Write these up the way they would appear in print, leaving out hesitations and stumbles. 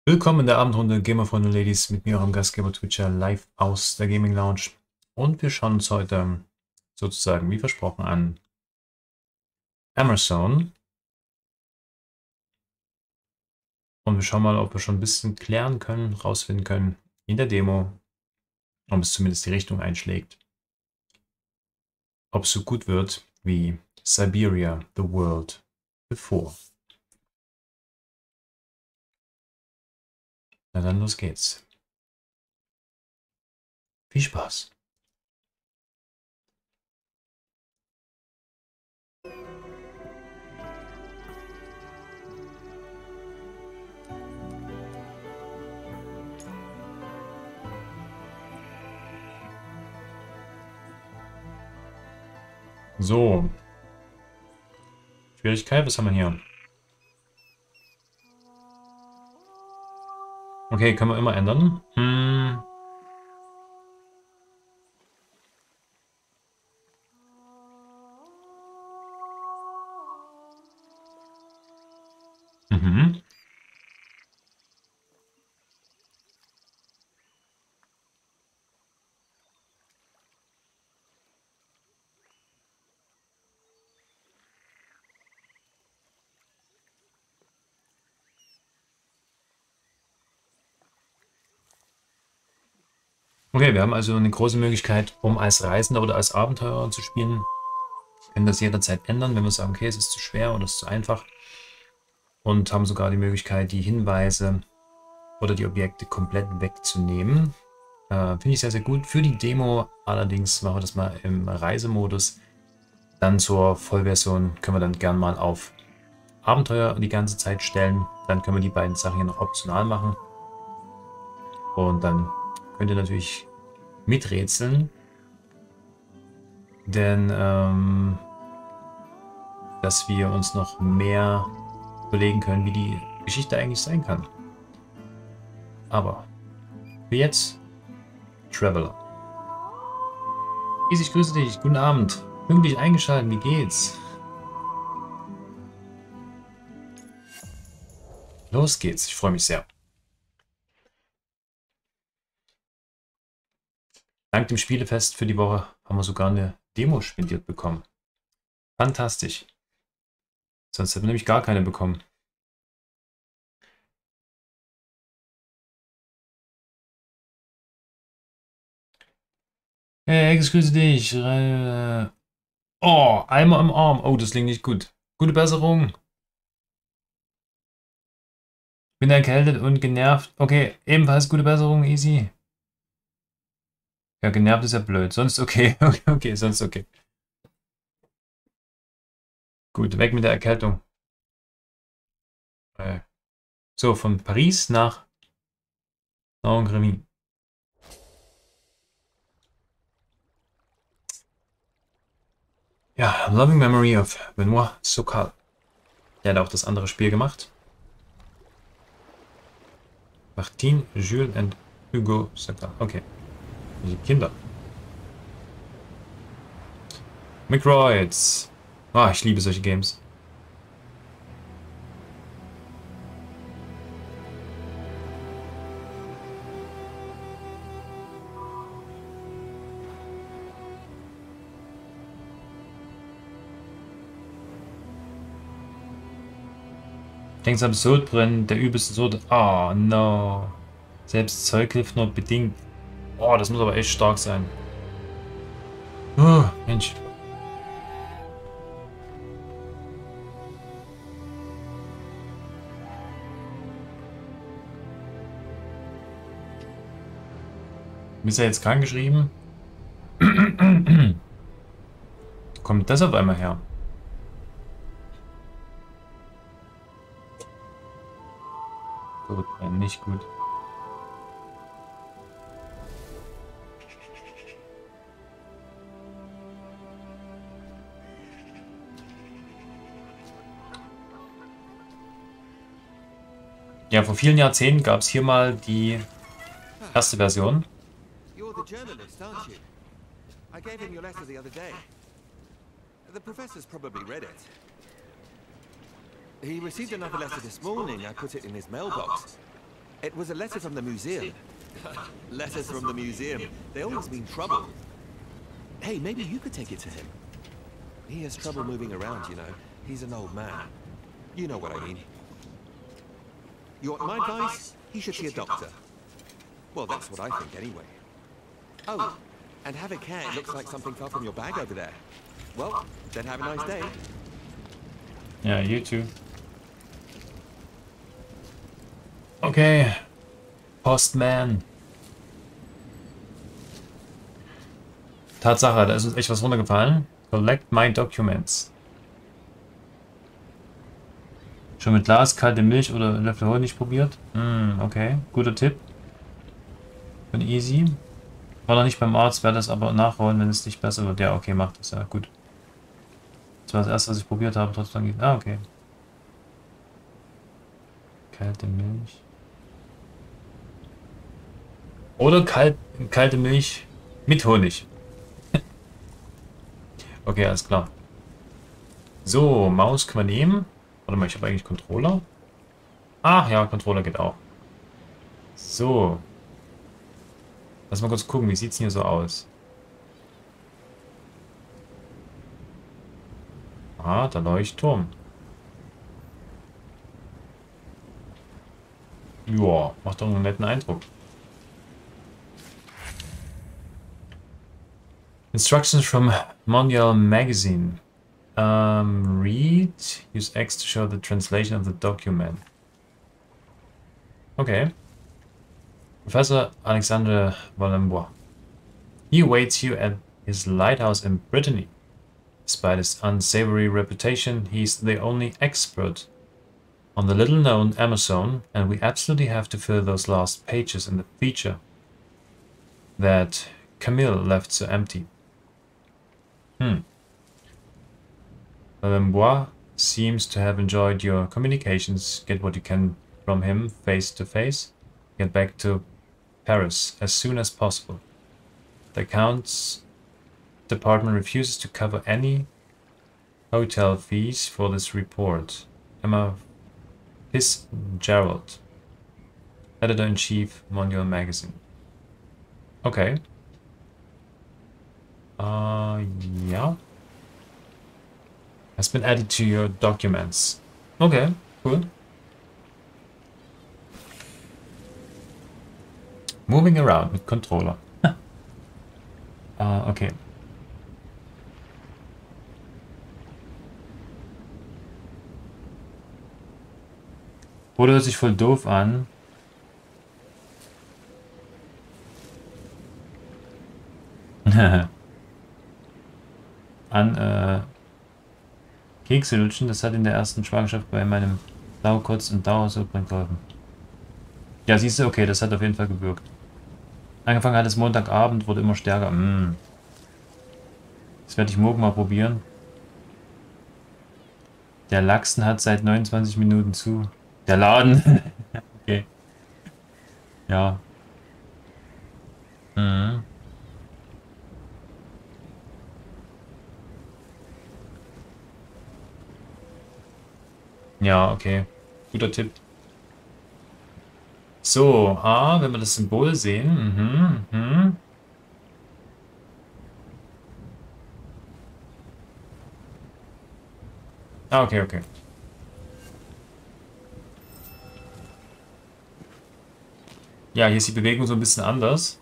Willkommen in der Abendrunde Gamer-Freunde und Ladies mit mir, eurem Gastgeber Twitcher, live aus der Gaming Lounge. Und wir schauen uns heute sozusagen, wie versprochen, an Amerzone. Und wir schauen mal, ob wir schon ein bisschen klären können, rausfinden können in der Demo, ob es zumindest die Richtung einschlägt. Ob es so gut wird wie Siberia, The World Before. Na dann, los geht's. Viel Spaß. So. Schwierigkeit, was haben wir hier? Okay, können wir immer ändern. Mhm. Okay, wir haben also eine große Möglichkeit, um als Reisender oder als Abenteurer zu spielen. Wir können das jederzeit ändern, wenn wir sagen, okay, es ist zu schwer oder es ist zu einfach. Und haben sogar die Möglichkeit, die Hinweise oder die Objekte komplett wegzunehmen. Finde ich sehr, sehr gut. Für die Demo allerdings machen wir das mal im Reisemodus. Dann zur Vollversion können wir dann gern mal auf Abenteuer die ganze Zeit stellen. Dann können wir die beiden Sachen hier noch optional machen. Und dann könnt ihr natürlich miträtseln. Denn dass wir uns noch mehr überlegen können, wie die Geschichte eigentlich sein kann. Aber für jetzt, Traveler. Ich grüße dich, guten Abend. Pünktlich eingeschaltet, wie geht's? Los geht's, ich freue mich sehr. Dank dem Spielefest für die Woche haben wir sogar eine Demo spendiert bekommen. Fantastisch. Sonst hätten wir nämlich gar keine bekommen. Hey, ich grüße dich. Oh, Eimer im Arm. Oh, das klingt nicht gut. Gute Besserung. Bin erkältet und genervt. Okay, ebenfalls gute Besserung, easy. Ja, genervt ist ja blöd. Sonst okay. Okay, sonst okay. Gut, weg mit der Erkältung. So, von Paris nach Hongrie. Ja, Loving Memory of Benoit Sokal. Der hat auch das andere Spiel gemacht. Martin, Jules und Hugo Sokal. Okay. Die Kinder. McRoids. Ah, ich liebe solche Games. Denkst absurd brennen, der übelste Sorte. Oh no. Selbst Zeug hilft nur bedingt. Oh, das muss aber echt stark sein. Oh, Mensch. Ist er jetzt krank geschrieben? Kommt das auf einmal her? Todbrennen, nicht gut. Ja, vor vielen Jahrzehnten gab es hier mal die erste Version. You're the journalist, aren't you? I gave him your letter the other day. The professor's probably read it. He received another letter this morning. I put it in his mailbox. It was a letter from the museum. Letters from the museum. They always mean trouble. Hey, maybe you could take it to him. He has trouble moving around, you know. He's an old man. You know what I mean. You want my advice? He should see a doctor. Well, that's what I think anyway. Oh, and have a care. It looks like something fell from your bag over there. Well, then have a nice day. Ja, you too. Okay. Postman. Tatsache, da ist uns echt was runtergefallen. Collect my documents. Schon mit Glas, kalte Milch oder Löffel Honig probiert? Okay, guter Tipp. Bin easy. War noch nicht beim Arzt, werde das aber nachholen, wenn es nicht besser wird. Ja, okay, macht das. Ja, gut. Das war das erste, was ich probiert habe, trotzdem geht. Ah, okay. Kalte Milch. Oder kalte Milch mit Honig. Okay, alles klar. So, Maus können wir nehmen. Warte mal, ich habe eigentlich Controller. Ach ja, Controller geht auch. So. Lass mal kurz gucken, wie sieht es hier so aus? Ah, der Leuchtturm. Joa, macht doch einen netten Eindruck. Instructions from Mondial Magazine. Read. Use X to show the translation of the document. Okay. Professor Alexandre Wallenbois. He awaits you at his lighthouse in Brittany. Despite his unsavory reputation, he's the only expert on the little-known Amerzone, and we absolutely have to fill those last pages in the feature that Camille left so empty. Wallenbois seems to have enjoyed your communications. Get what you can from him face to face. Get back to Paris as soon as possible. The accounts department refuses to cover any hotel fees for this report. Emma Fitzgerald, Editor-in-Chief, Mondial Magazine. Okay. Yeah. Has been added to your documents. Okay, cool. Moving around with controller. Okay. Oder hört sich voll doof an. Kekse lutschen, das hat in der ersten Schwangerschaft bei meinem Sauerkotz und Dauersodbrennen geholfen. Ja, siehst du, okay, das hat auf jeden Fall gewirkt. Angefangen hat es Montagabend, wurde immer stärker. Das werde ich morgen mal probieren. Der Lachsen hat seit 29 Minuten zu. Der Laden. Okay. Ja. Ja, okay. Guter Tipp. So, wenn wir das Symbol sehen. Okay, okay. Ja, hier ist die Bewegung so ein bisschen anders.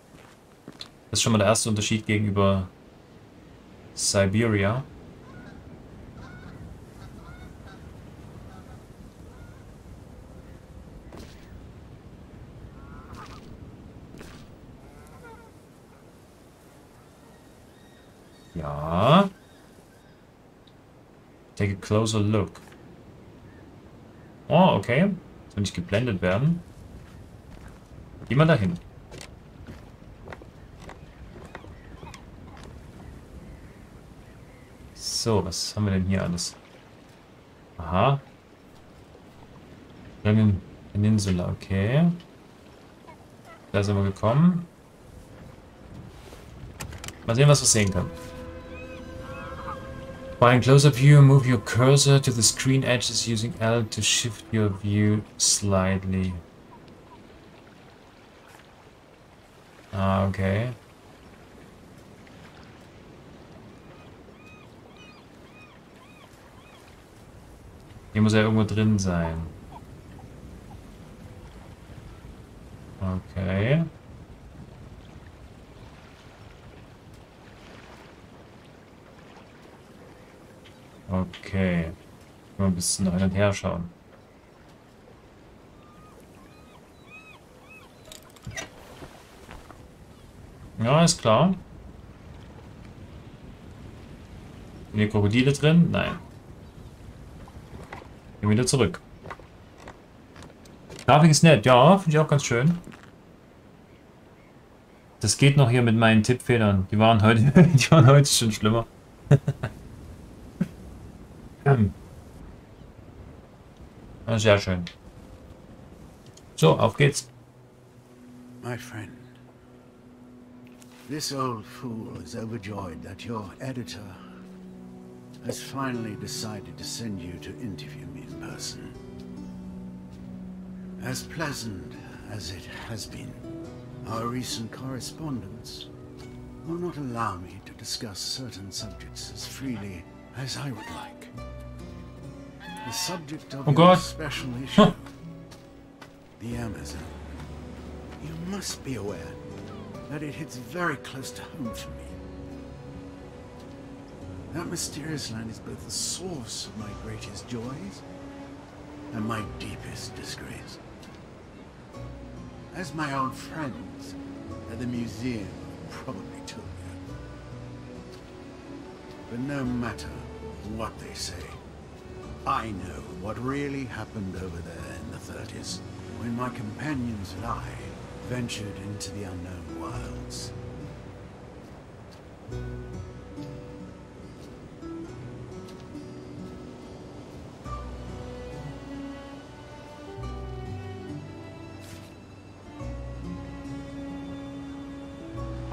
Das ist schon mal der erste Unterschied gegenüber Siberia. Ja. Take a closer look. Oh, okay. Soll nicht geblendet werden. Geh mal dahin. So, was haben wir denn hier alles? Aha. Peninsula, okay. Da sind wir gekommen. Mal sehen, was wir sehen können. By a closer view, move your cursor to the screen edges using L to shift your view slightly. Ah, okay. Hier muss ja irgendwo drin sein. Okay. Okay. Mal ein bisschen hin und her schauen. Ja, ist klar. Sind hier Krokodile drin? Nein. Gehen wieder zurück. Grafik ist nett. Ja, finde ich auch ganz schön. Das geht noch hier mit meinen Tippfehlern. Die waren heute schon schlimmer. Sehr schön. So, auf geht's. My friend, this old fool is overjoyed that your editor has finally decided to send you to interview me in person. As pleasant as it has been, our recent correspondence will not allow me to discuss certain subjects as freely as I would like. The subject of your special issue, the Amerzone. You must be aware that it hits very close to home for me. That mysterious land is both the source of my greatest joys and my deepest disgrace. As my old friends at the museum probably told you. But no matter what they say, I know what really happened over there in the 30s, when my companions and I ventured into the unknown wilds.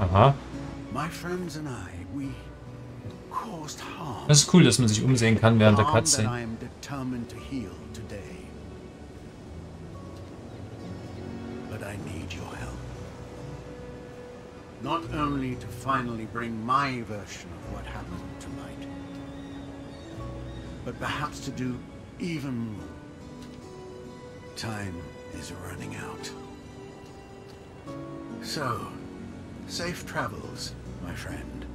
Aha. My friends and I, we caused harm. Das ist cool, dass man sich umsehen kann während der Harm that Cutscene. I am determined to heal today. But I need your help. Not only to finally bring my version of what happened tonight, but perhaps to do even more. Time is running out. So, safe travels, my friend.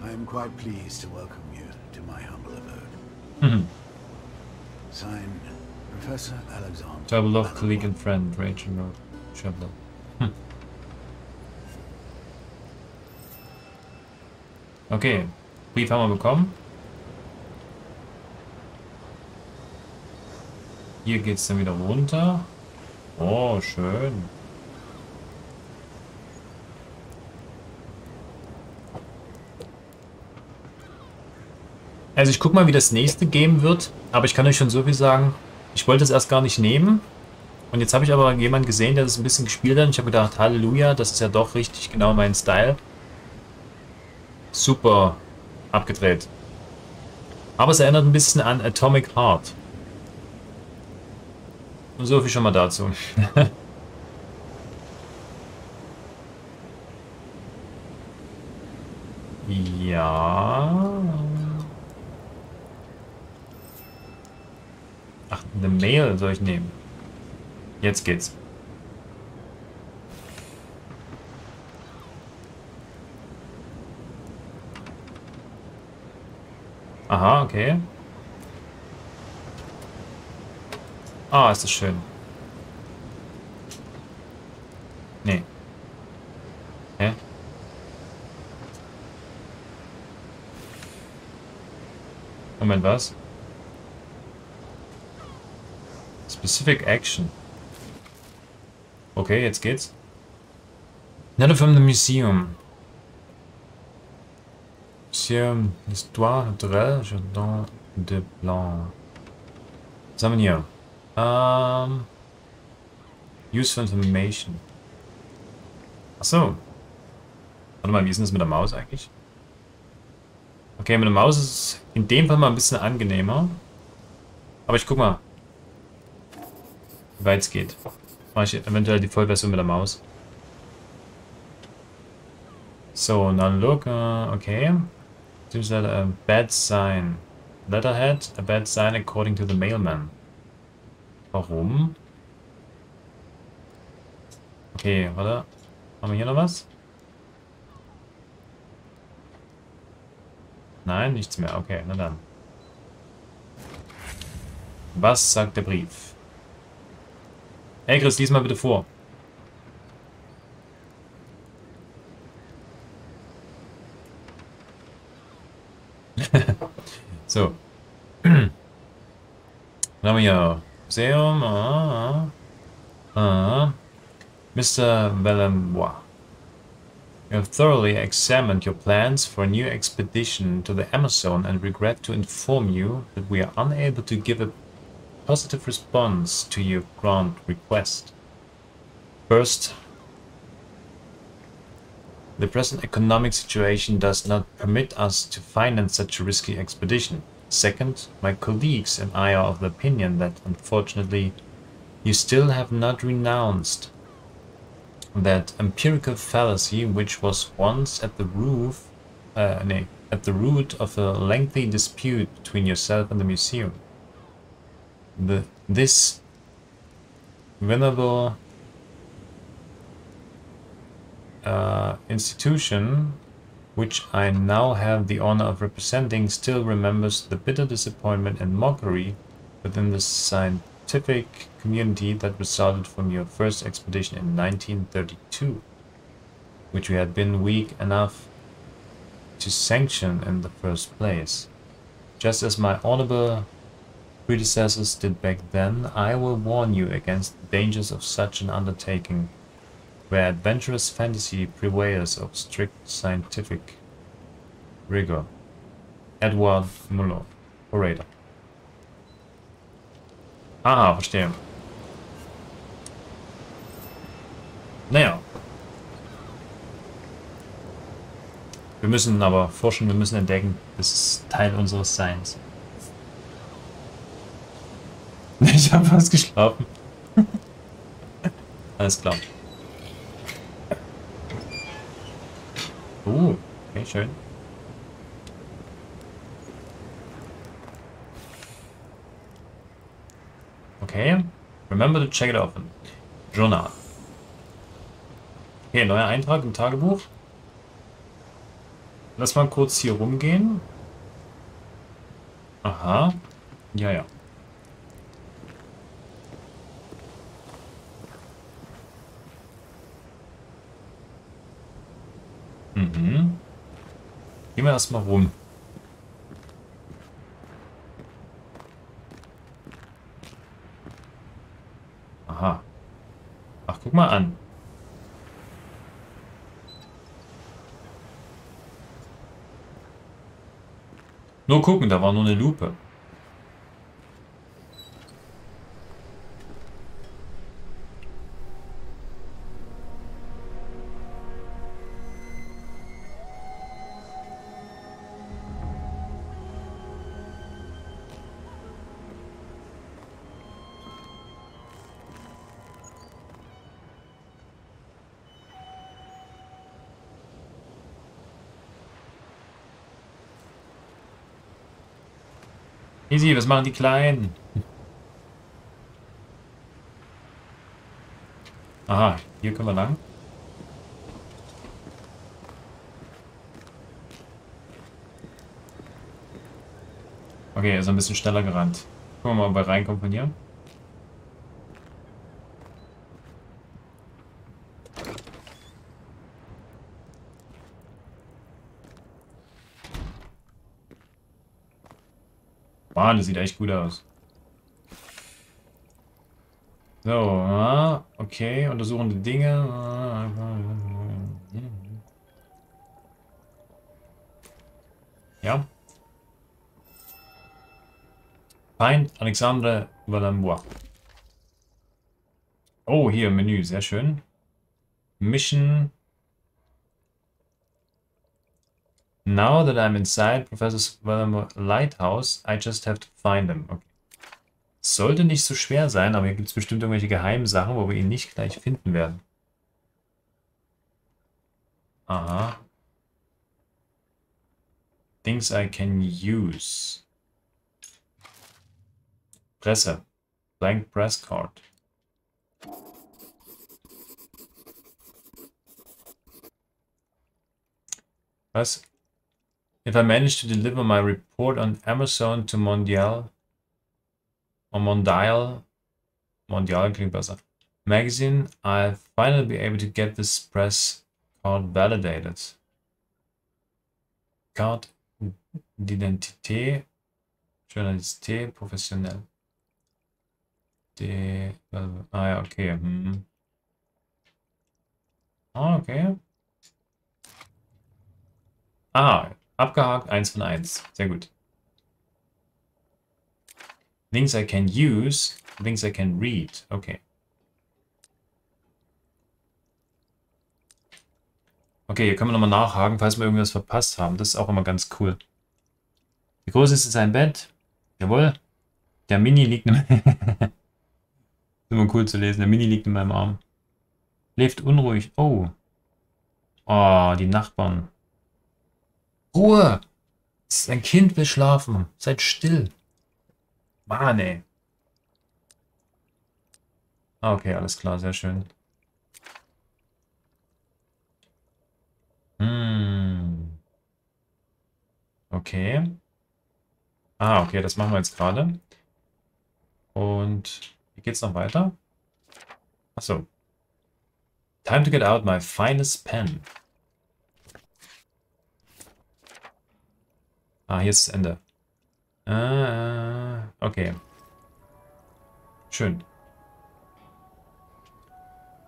I am quite pleased to welcome you to my humble abode. Signed, Professor Alexander. Travel love, colleague and friend, Rachel Road. Traveler. Okay, Brief haben wir bekommen. Hier geht's dann wieder runter. Oh, schön. Also ich guck mal, wie das nächste geben wird, aber ich kann euch schon so viel sagen, ich wollte es erst gar nicht nehmen und jetzt habe ich aber jemanden gesehen, der das ein bisschen gespielt hat und ich habe gedacht, Halleluja, das ist ja doch richtig genau mein Style. Super abgedreht. Aber es erinnert ein bisschen an Atomic Heart. Und so viel schon mal dazu. Ja... Ach, eine Mail soll ich nehmen. Jetzt geht's. Aha, okay. Ah, ist das schön. Nee. Hä? Moment, was? Specific Action. Okay, jetzt geht's. Another from the museum. Museum, Histoire naturelle, Jardin de Blanc. Was haben wir hier? Use for information. Achso. Warte mal, wie ist denn das mit der Maus eigentlich? Okay, mit der Maus ist es in dem Fall mal ein bisschen angenehmer. Aber ich guck mal, wie weit es geht. Mache ich eventuell die Vollversion mit der Maus. So, now look, okay. Seems that a bad sign. Letterhead, a bad sign according to the mailman. Warum? Okay, warte. Haben wir hier noch was? Nein, nichts mehr. Okay, na dann. Was sagt der Brief? Hey Chris, lies mal bitte vor. So. Dann haben wir hier Museum. Mr. Vellemois. You have thoroughly examined your plans for a new expedition to the Amerzone and regret to inform you that we are unable to give a positive response to your grant request. First, the present economic situation does not permit us to finance such a risky expedition. Second, my colleagues and I are of the opinion that, unfortunately, you still have not renounced that empirical fallacy which was once at the root of a lengthy dispute between yourself and the museum. This venerable institution, which I now have the honor of representing, still remembers the bitter disappointment and mockery within the scientific community that resulted from your first expedition in 1932, which we had been weak enough to sanction in the first place. Just as my honorable predecessors did back then, I will warn you against the dangers of such an undertaking, where adventurous fantasy prevails over strict scientific rigor. Edward Muller, Orator. Aha, verstehe. Naja. Wir müssen aber forschen, wir müssen entdecken. Das ist Teil unseres Seins. Ich habe fast geschlafen. Alles klar. Okay, schön. Okay. Remember to check it often. Journal. Okay, neuer Eintrag im Tagebuch. Lass mal kurz hier rumgehen. Aha. Ja, ja. Mhm. Gehen wir erstmal rum. Aha. Ach, guck mal an. Nur gucken, da war nur eine Lupe. Easy, was machen die Kleinen? Aha, hier können wir lang. Okay, er ist ein bisschen schneller gerannt. Gucken wir mal, ob er reinkommt von hier. Mann, das sieht echt gut aus. So, okay, untersuchen die Dinge. Ja. Feind Alexandre Valamois. Oh, hier Menü, sehr schön. Mission. Now that I'm inside Professor Valamois' lighthouse, I just have to find him. Okay. Sollte nicht so schwer sein, aber hier gibt es bestimmt irgendwelche geheimen Sachen, wo wir ihn nicht gleich finden werden. Aha. Things I can use. Presse. Blank press card. Was? If I manage to deliver my report on Amerzone to Mondial klingt besser, magazine, I'll finally be able to get this press card validated. Card d'identité, Journaliste, professionell. Ja, okay. Okay. Abgehakt, 1 von 1. Sehr gut. Things I can use, things I can read. Okay. Okay, hier können wir nochmal nachhaken, falls wir irgendwas verpasst haben. Das ist auch immer ganz cool. Wie groß ist sein Bett? Jawohl. Der Mini liegt in immer cool zu lesen. Der Mini liegt in meinem Arm. Lebt unruhig. Oh. Oh, die Nachbarn. Ruhe! Sein Kind will schlafen. Seid still. Mann, ey. Okay, alles klar, sehr schön. Okay. Okay, das machen wir jetzt gerade. Und wie geht's noch weiter? Achso. Time to get out my finest pen. Hier ist das Ende. Okay. Schön.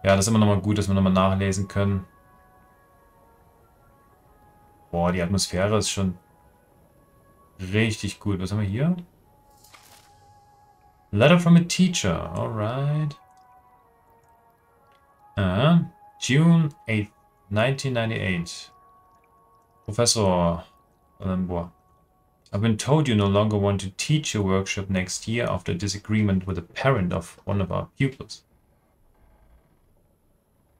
Ja, das ist immer noch mal gut, dass wir nochmal nachlesen können. Boah, die Atmosphäre ist schon richtig gut. Was haben wir hier? Letter from a teacher. Alright. June 8th, 1998. Professor Boah. I've been told you no longer want to teach your workshop next year after a disagreement with a parent of one of our pupils.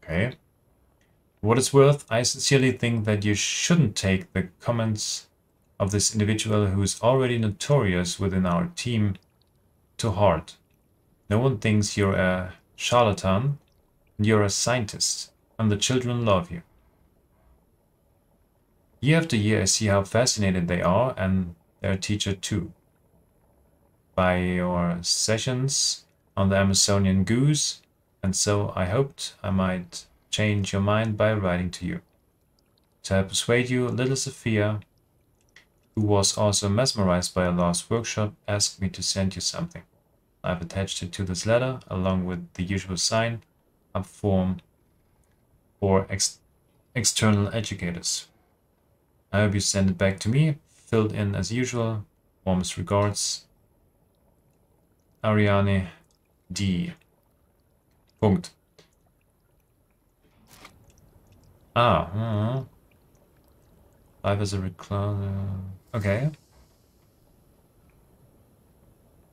Okay. For what it's worth, I sincerely think that you shouldn't take the comments of this individual who is already notorious within our team to heart. No one thinks you're a charlatan, and you're a scientist, and the children love you. Year after year I see how fascinated they are, and their teacher too. By your sessions on the Amazonian goose, and so I hoped I might change your mind by writing to you. To help persuade you, little Sophia, who was also mesmerized by our last workshop, asked me to send you something. I've attached it to this letter, along with the usual sign-up form for external educators. I hope you send it back to me, filled in as usual. Warmest regards, Ariane D. Punkt. Live as a recliner. Okay.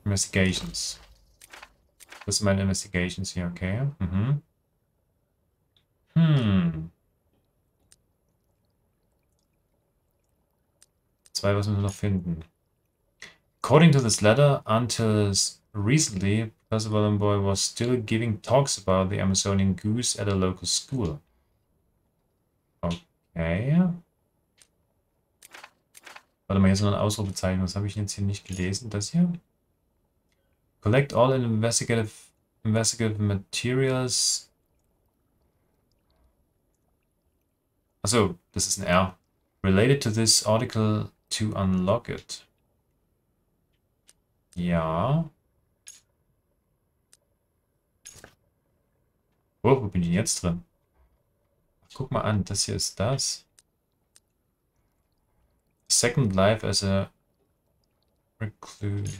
Investigations. Das sind meine Investigations hier, okay. Zwei, was müssen wir noch finden? According to this letter, until recently, Professor Wallenboy was still giving talks about the Amazonian goose at a local school. Okay. Warte mal, hier ist noch ein Ausrufezeichen. Was habe ich jetzt hier nicht gelesen? Das hier? Collect all investigative materials. Achso, das ist ein R. Related to this article to unlock it. Ja. Oh, wo bin ich denn jetzt drin? Guck mal an, das hier ist das. Second life as a recluse.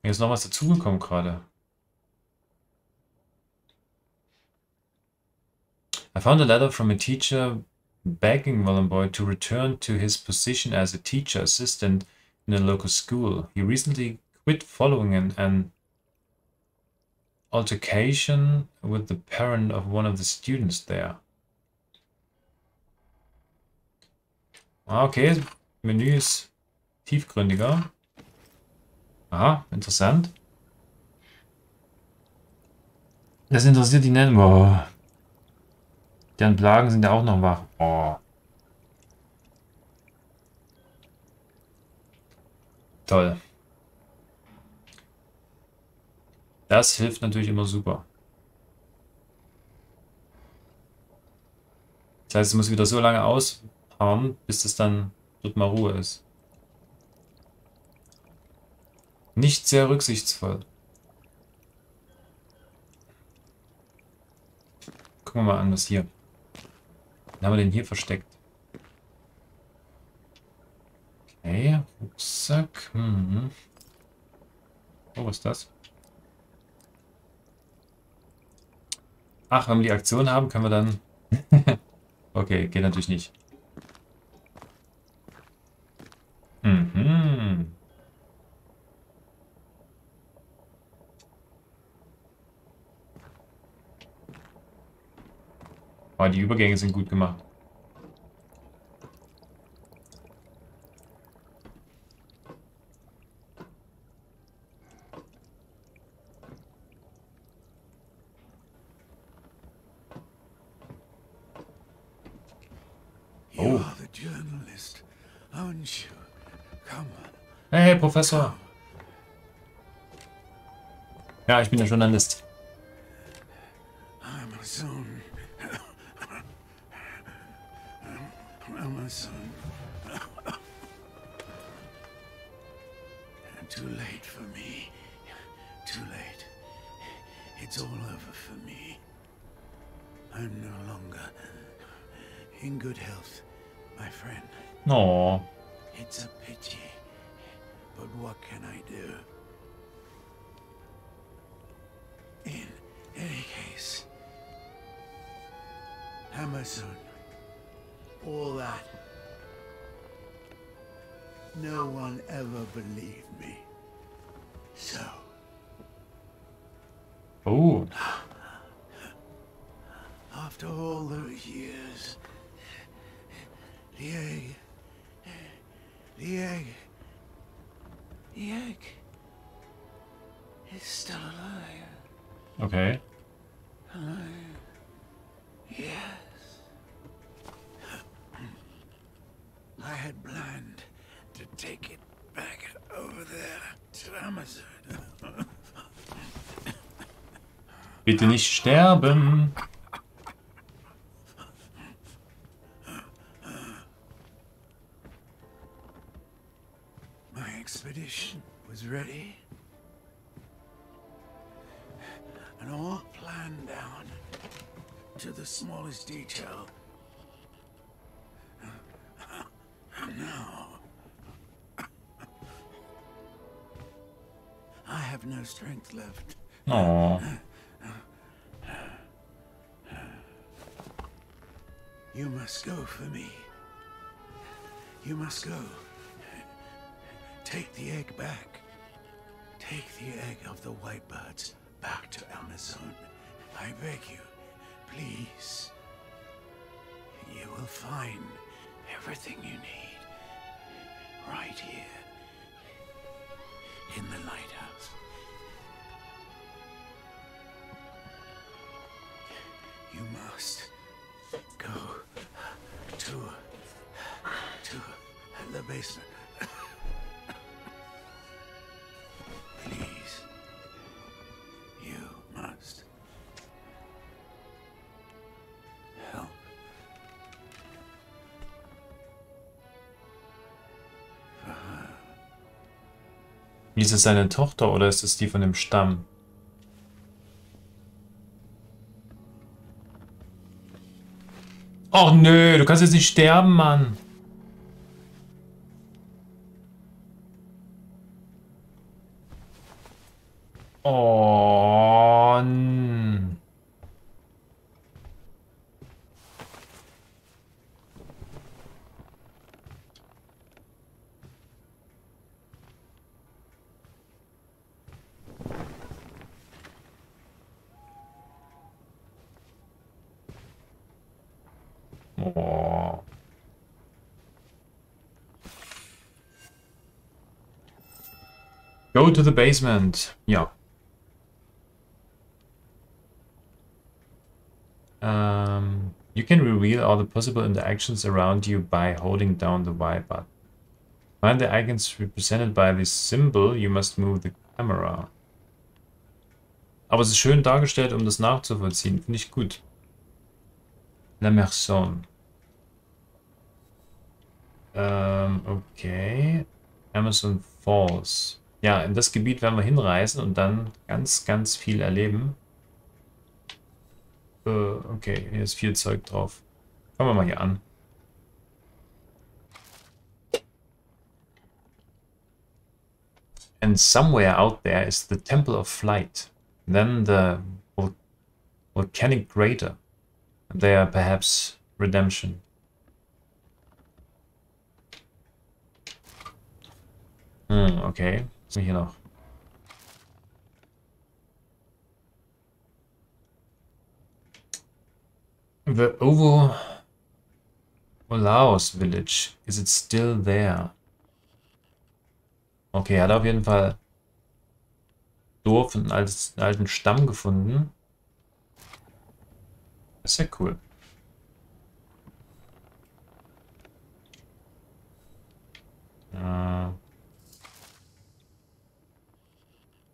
Mir ist noch was dazugekommen gerade. I found a letter from a teacher begging Wallenboy to return to his position as a teacher assistant in a local school. He recently quit following an altercation with the parent of one of the students there. Ah, okay. Menü ist tiefgründiger. Aha, interessant. Das interessiert die nennen. Boah. Deren Plagen sind ja auch noch wach. Oh. Toll. Das hilft natürlich immer super. Das heißt, es muss wieder so lange ausharren, bis es dann dort mal Ruhe ist. Nicht sehr rücksichtsvoll. Gucken wir mal an, was hier. Wen haben wir denn hier versteckt? Okay, Rucksack. Mhm. Oh, was ist das? Ach, wenn wir die Aktion haben, können wir dann... Okay, geht natürlich nicht. Mhm. Oh, die Übergänge sind gut gemacht. You Oh. are the journalist, aren't you? Come on. Hey, Professor. Ja, ich bin der Journalist. Amerzone. Amerzone. Too late for me. Too late. It's all over for me. I'm no longer in good health, my friend. Oh. It's a pity. But what can I do? In any case, Amerzone, all that. No one ever believed me. So, Oh. after all those years, the egg, the egg, the egg is still alive. Okay. Yes. I had planned to take it back over there to Amerzone. Bitte nicht sterben. My expedition was ready. And all planned down to the smallest detail. And now, I have no strength left. Oh. You must go for me. You must go. Take the egg back. Take the egg of the white birds back to Amerzone. I beg you, please. You will find everything you need right here in the lighthouse. You must go to the basement. Please. You must help. Ist es seine Tochter oder ist es die von dem Stamm? Och nö, du kannst jetzt nicht sterben, Mann. Oh. Oh. Go to the basement. Ja. You can reveal all the possible interactions around you by holding down the Y button. Find the icons represented by this symbol. You must move the camera. Aber es ist schön dargestellt, um das nachzuvollziehen. Finde ich gut. Amerzone. Okay. Amazon Falls. Ja, in das Gebiet werden wir hinreisen und dann ganz, ganz viel erleben. Okay, hier ist viel Zeug drauf. Fangen wir mal hier an. And somewhere out there is the Temple of Flight. Then the volcanic crater. There perhaps redemption. Okay. Was haben wir hier noch? The Olaos Village. Is it still there? Okay, er hat auf jeden Fall Dorf und einen alten Stamm gefunden. Das ist ja cool.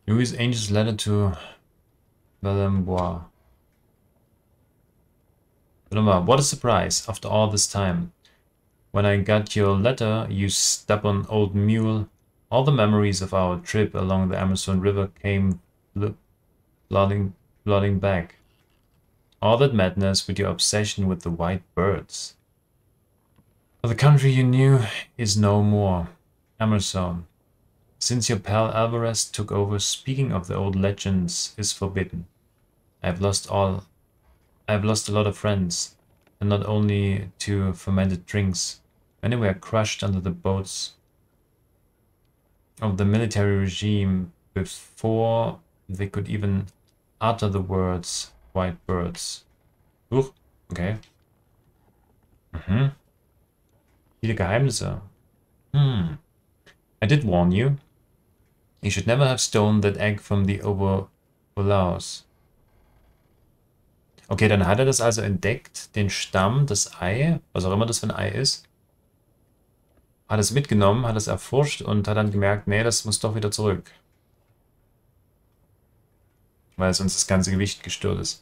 Louis Angel's letter to Valembois. What a surprise, after all this time. When I got your letter, you stubborn old mule, all the memories of our trip along the Amazon River came flooding back. All that madness with your obsession with the white birds. For the country you knew is no more. Amerzone. Since your pal Alvarez took over, speaking of the old legends is forbidden. I've lost a lot of friends, and not only to fermented drinks. Many were crushed under the boats of the military regime before they could even utter the words white birds. Okay. Viele Geheimnisse. I did warn you. You should never have stolen that egg from the Olaos. Okay, dann hat er das also entdeckt, den Stamm, das Ei, was auch immer das für ein Ei ist. Hat es mitgenommen, hat es erforscht und hat dann gemerkt, nee, das muss doch wieder zurück. Weil sonst das ganze Gewicht gestört ist.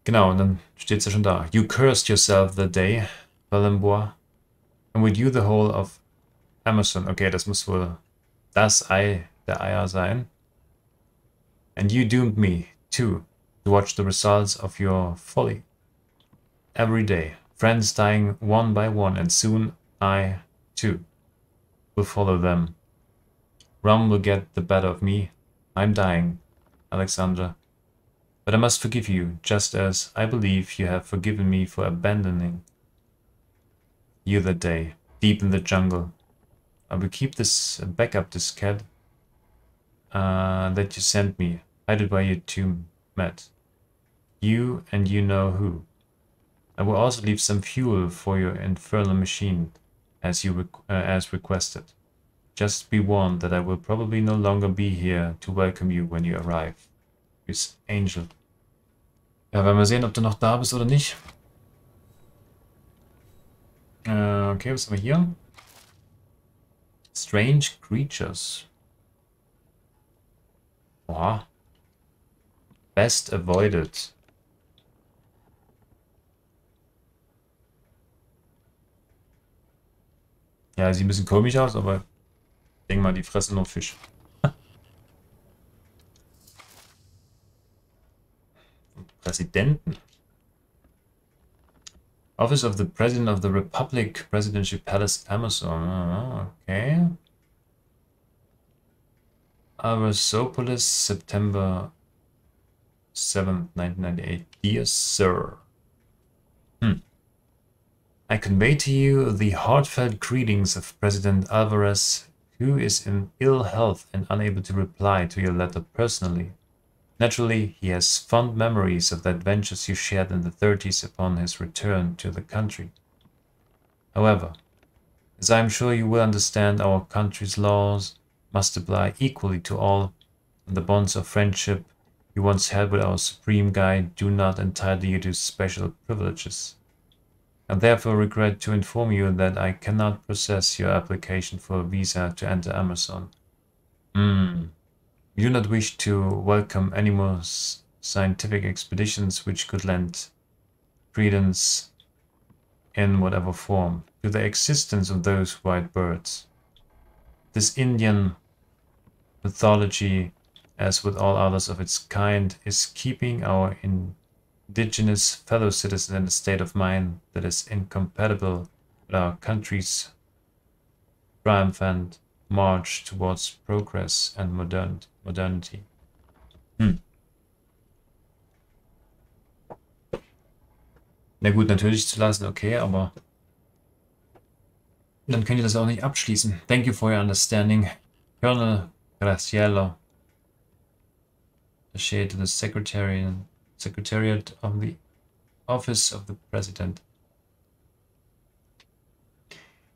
Genau, und dann steht es ja schon da. You cursed yourself that day, Valembois, and with you the whole of Amazon. Okay, das muss wohl das Ei der Eier sein. And you doomed me, too, to watch the results of your folly. Every day, friends dying one by one, and soon I, too, will follow them. Rum will get the better of me. I'm dying, Alexandra. But I must forgive you, just as I believe you have forgiven me for abandoning you that day, deep in the jungle. I will keep this backup diskette that you sent me. Hide it where you two met. You and you know who. I will also leave some fuel for your infernal machine, as requested. Just be warned that I will probably no longer be here to welcome you when you arrive. Miss Angel. Ja, werden wir sehen, ob du noch da bist oder nicht. Okay, was haben wir hier? Strange Creatures. Boah. Best avoided. Ja, sieht ein bisschen komisch aus, aber ich denke mal, die fressen nur Fisch. Präsidenten. Office of the President of the Republic, Presidential Palace, Amazon. Okay. Arasopolis, September 7th, 1998. Dear Sir. I convey to you the heartfelt greetings of President Alvarez, who is in ill health and unable to reply to your letter personally. Naturally, he has fond memories of the adventures you shared in the 30s upon his return to the country. However, as I am sure you will understand our country's laws, must apply equally to all, and the bonds of friendship you once held with our supreme guide do not entitle you to special privileges. I therefore regret to inform you that I cannot process your application for a visa to enter Amerzone. You do not wish to welcome any more scientific expeditions which could lend credence in whatever form to the existence of those white birds. This Indian mythology, as with all others of its kind, is keeping our indigenous fellow citizens in a state of mind that is incompatible with our country's triumphant march towards progress and modernity. Na gut, natürlich zu lassen, okay, aber dann könnt ihr das auch nicht abschließen. Thank you for your understanding. Colonel Graciello, Attaché to the Secretariat of the Office of the President.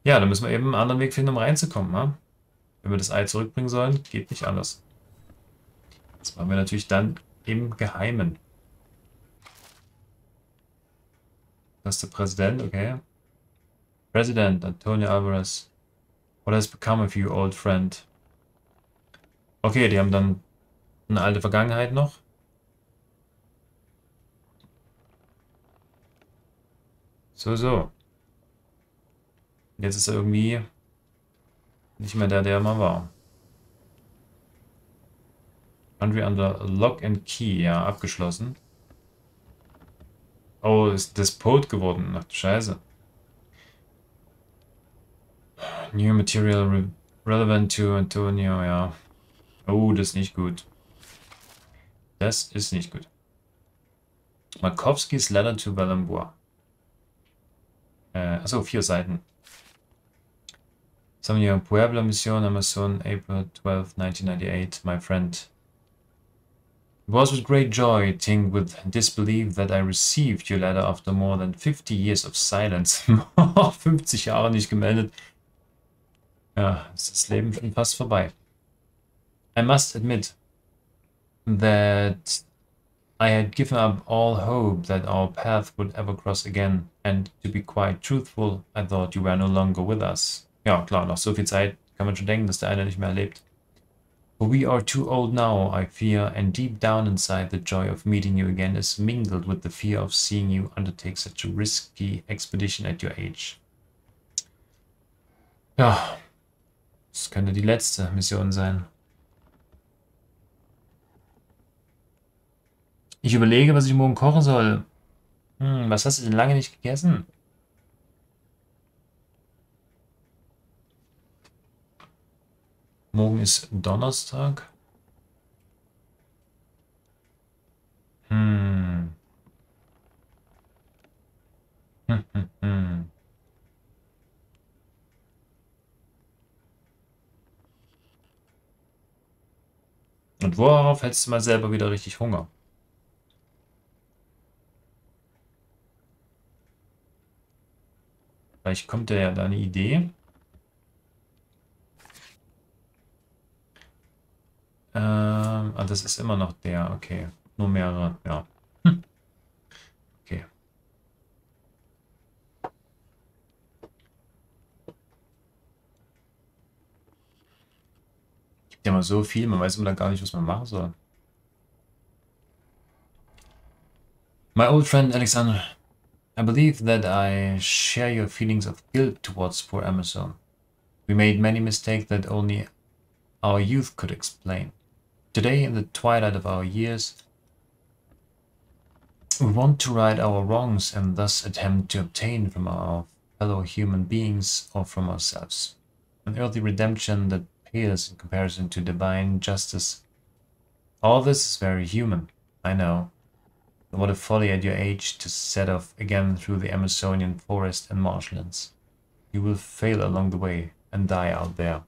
Ja, dann müssen wir eben einen anderen Weg finden, um reinzukommen. Ne? Wenn wir das Ei zurückbringen sollen, geht nicht anders. Das machen wir natürlich dann im Geheimen. Das ist der Präsident, okay. President Antonio Alvarez. What has become of you, old friend? Okay, die haben dann eine alte Vergangenheit noch. So. Jetzt ist er irgendwie nicht mehr der er mal war. Country under Lock and Key, ja, abgeschlossen. Oh, ist Despot geworden. Ach du Scheiße. New material relevant to Antonio, ja. Oh, das ist nicht gut. Das ist nicht gut. Markowskis Letter to Valenbois. Achso, 4 Seiten. Samuel Puebla Mission, Amazon, April 12, 1998, my friend. It was with great joy, tinged with disbelief, that I received your letter after more than 50 years of silence. 50 Jahre nicht gemeldet. Ja, ist das Leben schon fast vorbei. I must admit that I had given up all hope that our path would ever cross again, and to be quite truthful, I thought you were no longer with us. Ja, klar, nach so viel Zeit kann man schon denken, dass der eine nicht mehr lebt. For we are too old now, I fear, and deep down inside the joy of meeting you again is mingled with the fear of seeing you undertake such a risky expedition at your age. Ja, das könnte die letzte Mission sein. Ich überlege, was ich morgen kochen soll. Was hast du denn lange nicht gegessen? Morgen ist Donnerstag. Und worauf hättest du mal selber wieder richtig Hunger? Vielleicht kommt dir ja da eine Idee. Das ist immer noch der, okay. Nur mehrere, ja. Okay. Gibt ja mal so viel, man weiß immer gar nicht, was man machen soll. My old friend Alexander, I believe that I share your feelings of guilt towards poor Amerzone. We made many mistakes that only our youth could explain. Today, in the twilight of our years, we want to right our wrongs and thus attempt to obtain from our fellow human beings or from ourselves an earthly redemption that pales in comparison to divine justice. All this is very human, I know. And what a folly at your age to set off again through the Amazonian forest and marshlands. You will fail along the way and die out there.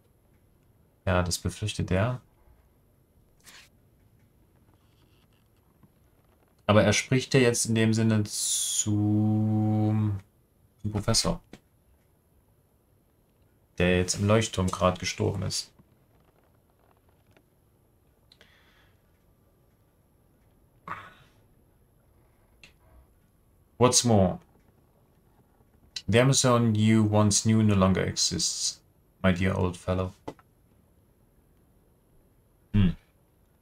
Ja, das befürchtet er. Aber er spricht ja jetzt in dem Sinne zum Professor, der jetzt im Leuchtturm gerade gestorben ist. What's more, the Amazon you once knew no longer exists, my dear old fellow.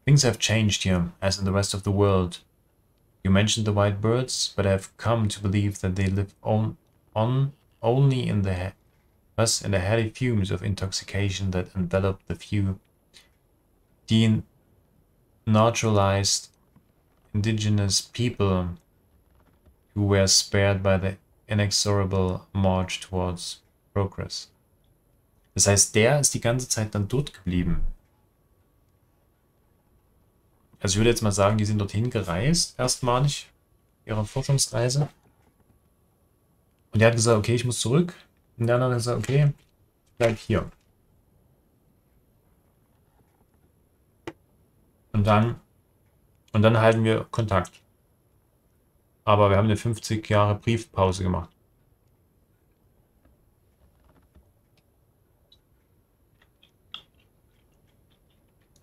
Things have changed here, as in the rest of the world. You mentioned the white birds, but I have come to believe that they live only in the heady fumes of intoxication that envelop the few denaturalized indigenous people who were spared by the inexorable march towards progress. Das heißt, der ist die ganze Zeit dann dort geblieben. Also ich würde jetzt mal sagen, die sind dorthin gereist, erstmalig, ihrer Forschungsreise. Und der hat gesagt, okay, ich muss zurück. Und der andere hat gesagt, okay, bleib hier. Und dann halten wir Kontakt. Aber wir haben eine 50 Jahre Briefpause gemacht.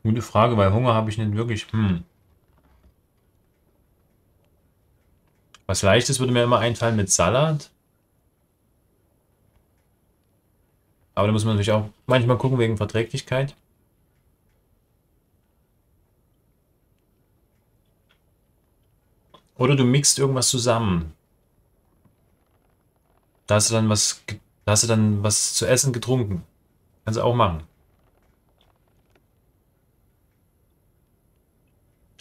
Gute Frage, weil Hunger habe ich nicht wirklich. Was Leichtes würde mir immer einfallen mit Salat. Aber da muss man natürlich auch manchmal gucken wegen Verträglichkeit. Oder du mixt irgendwas zusammen. Da hast du dann was zu essen getrunken. Kannst du auch machen.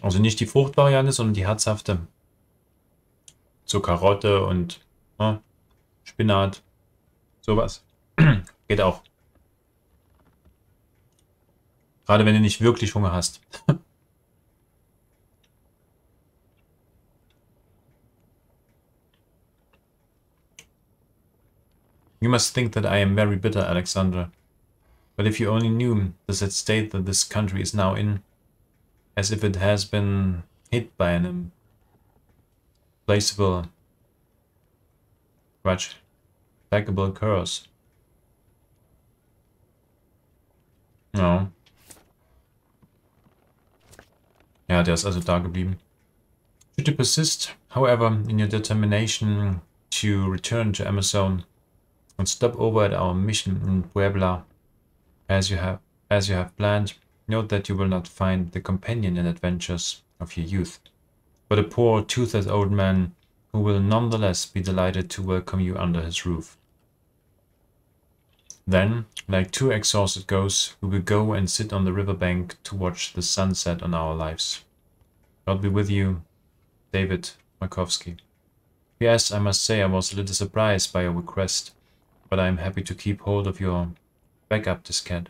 Also nicht die Fruchtvariante, sondern die herzhafte. So Karotte und Spinat. Sowas. Geht auch. Gerade wenn du nicht wirklich Hunger hast. You must think that I am very bitter, Alexandra. But if you only knew the sad state that this country is now in, as if it has been hit by an implacable, implacable curse. Ja. Ja, der ist also da geblieben. Should you persist, however, in your determination to return to Amerzone and stop over at our mission in Puebla, as you have planned, note that you will not find the companion and adventures of your youth, but a poor, toothless old man who will nonetheless be delighted to welcome you under his roof. Then, like two exhausted ghosts, we will go and sit on the riverbank to watch the sunset on our lives. God be with you, David Markovsky. Yes, I must say I was a little surprised by your request, but I am happy to keep hold of your backup diskette.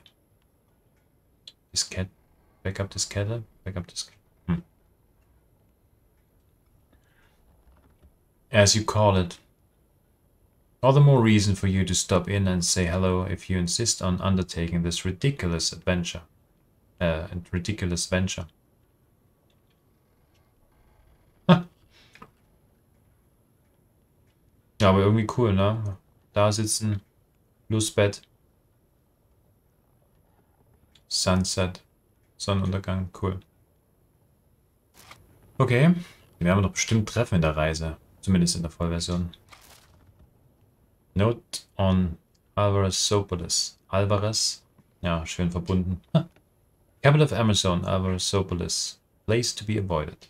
Backup diskette? Backup diskette. As you call it. All the more reason for you to stop in and say hello if you insist on undertaking this ridiculous adventure. Ridiculous venture. Ja, aber irgendwie cool, ne? Da sitzen, Flussbett, Sunset, Sonnenuntergang, cool. Okay, wir werden doch bestimmt treffen in der Reise, zumindest in der Vollversion. Note on Alvarez. Alvarez, ja, schön verbunden. Capital of Amerzone, Alvarez. Place to be avoided.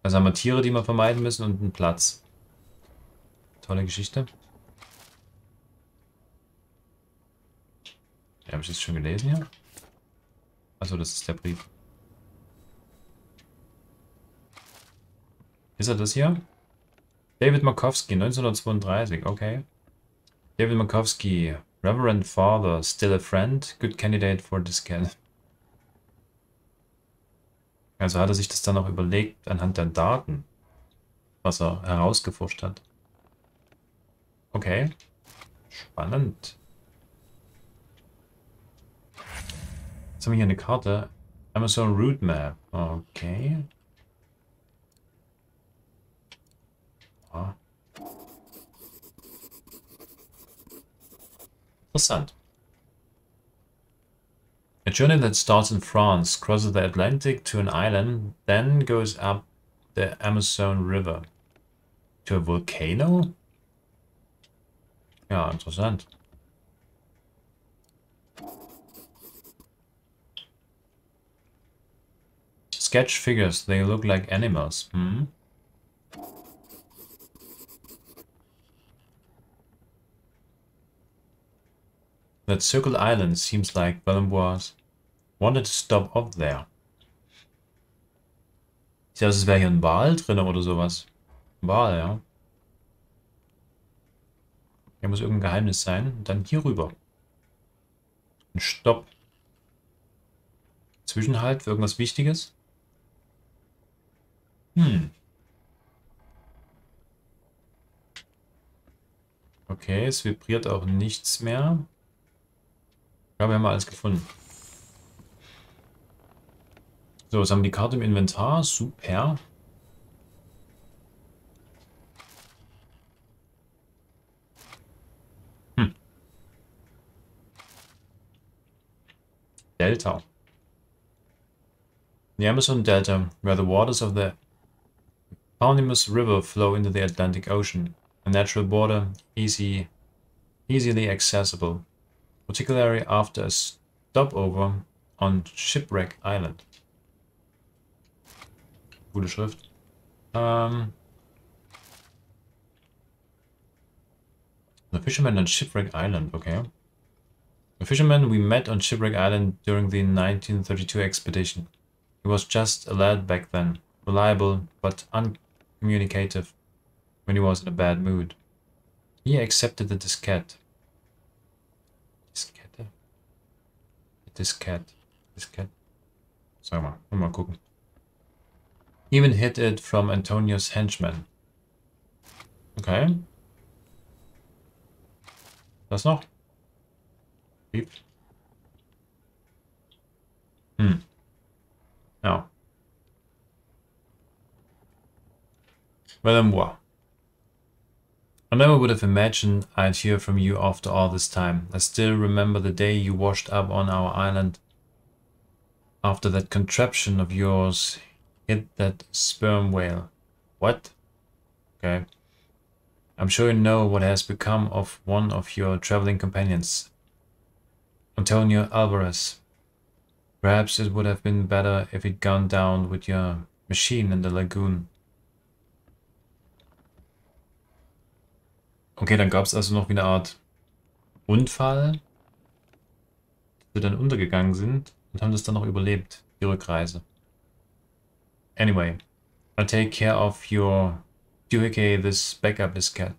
Also haben wir Tiere, die wir vermeiden müssen und einen Platz. Tolle Geschichte. Ja, habe ich das schon gelesen hier? Achso, das ist der Brief. Ist er das hier? David Markovsky, 1932, okay. David Markovsky, Reverend Father, still a friend, good candidate for this cat. Also hat er sich das dann auch überlegt anhand der Daten, was er herausgeforscht hat. Okay, spannend. Jetzt haben wir hier eine Karte. Amerzone Route Map. Okay. Ah. Interessant. A journey that starts in France, crosses the Atlantic to an island, then goes up the Amazon River to a volcano? Ja, interessant. Sketch figures, they look like animals. Hmm? That circle island seems like Bellembois wanted to stop off there. Sieht aus, als wäre hier ein Wal drin oder sowas. Ein Wal, ja. Hier muss irgendein Geheimnis sein. Und dann hier rüber. Ein Stopp. Zwischenhalt für irgendwas Wichtiges. Okay, es vibriert auch nichts mehr. Ja, wir haben alles gefunden. So, jetzt haben wir die Karte im Inventar. Super. Delta. The Amazon Delta, where the waters of the eponymous river flow into the Atlantic Ocean, a natural border, easily accessible, particularly after a stopover on Shipwreck Island. Gute Schrift. The fisherman on Shipwreck Island, okay. The fisherman we met on Shipwreck Island during the 1932 expedition. He was just a lad back then, reliable but uncommunicative when he was in a bad mood. He accepted the diskette. Diskette? Diskette. Sag mal gucken. Even hid it from Antonio's henchmen. Okay. Das noch? Brief. Ja. Well, I never would have imagined I'd hear from you after all this time. I still remember the day you washed up on our island after that contraption of yours hit that sperm whale. What? Okay. I'm sure you know what has become of one of your traveling companions, Antonio Alvarez. Perhaps it would have been better if he'd gone down with your machine in the lagoon. Okay, dann gab es also noch wie eine Art Unfall, dass wir dann untergegangen sind und haben das dann noch überlebt, die Rückreise. Anyway, I'll take care of your doohickey this backup diskette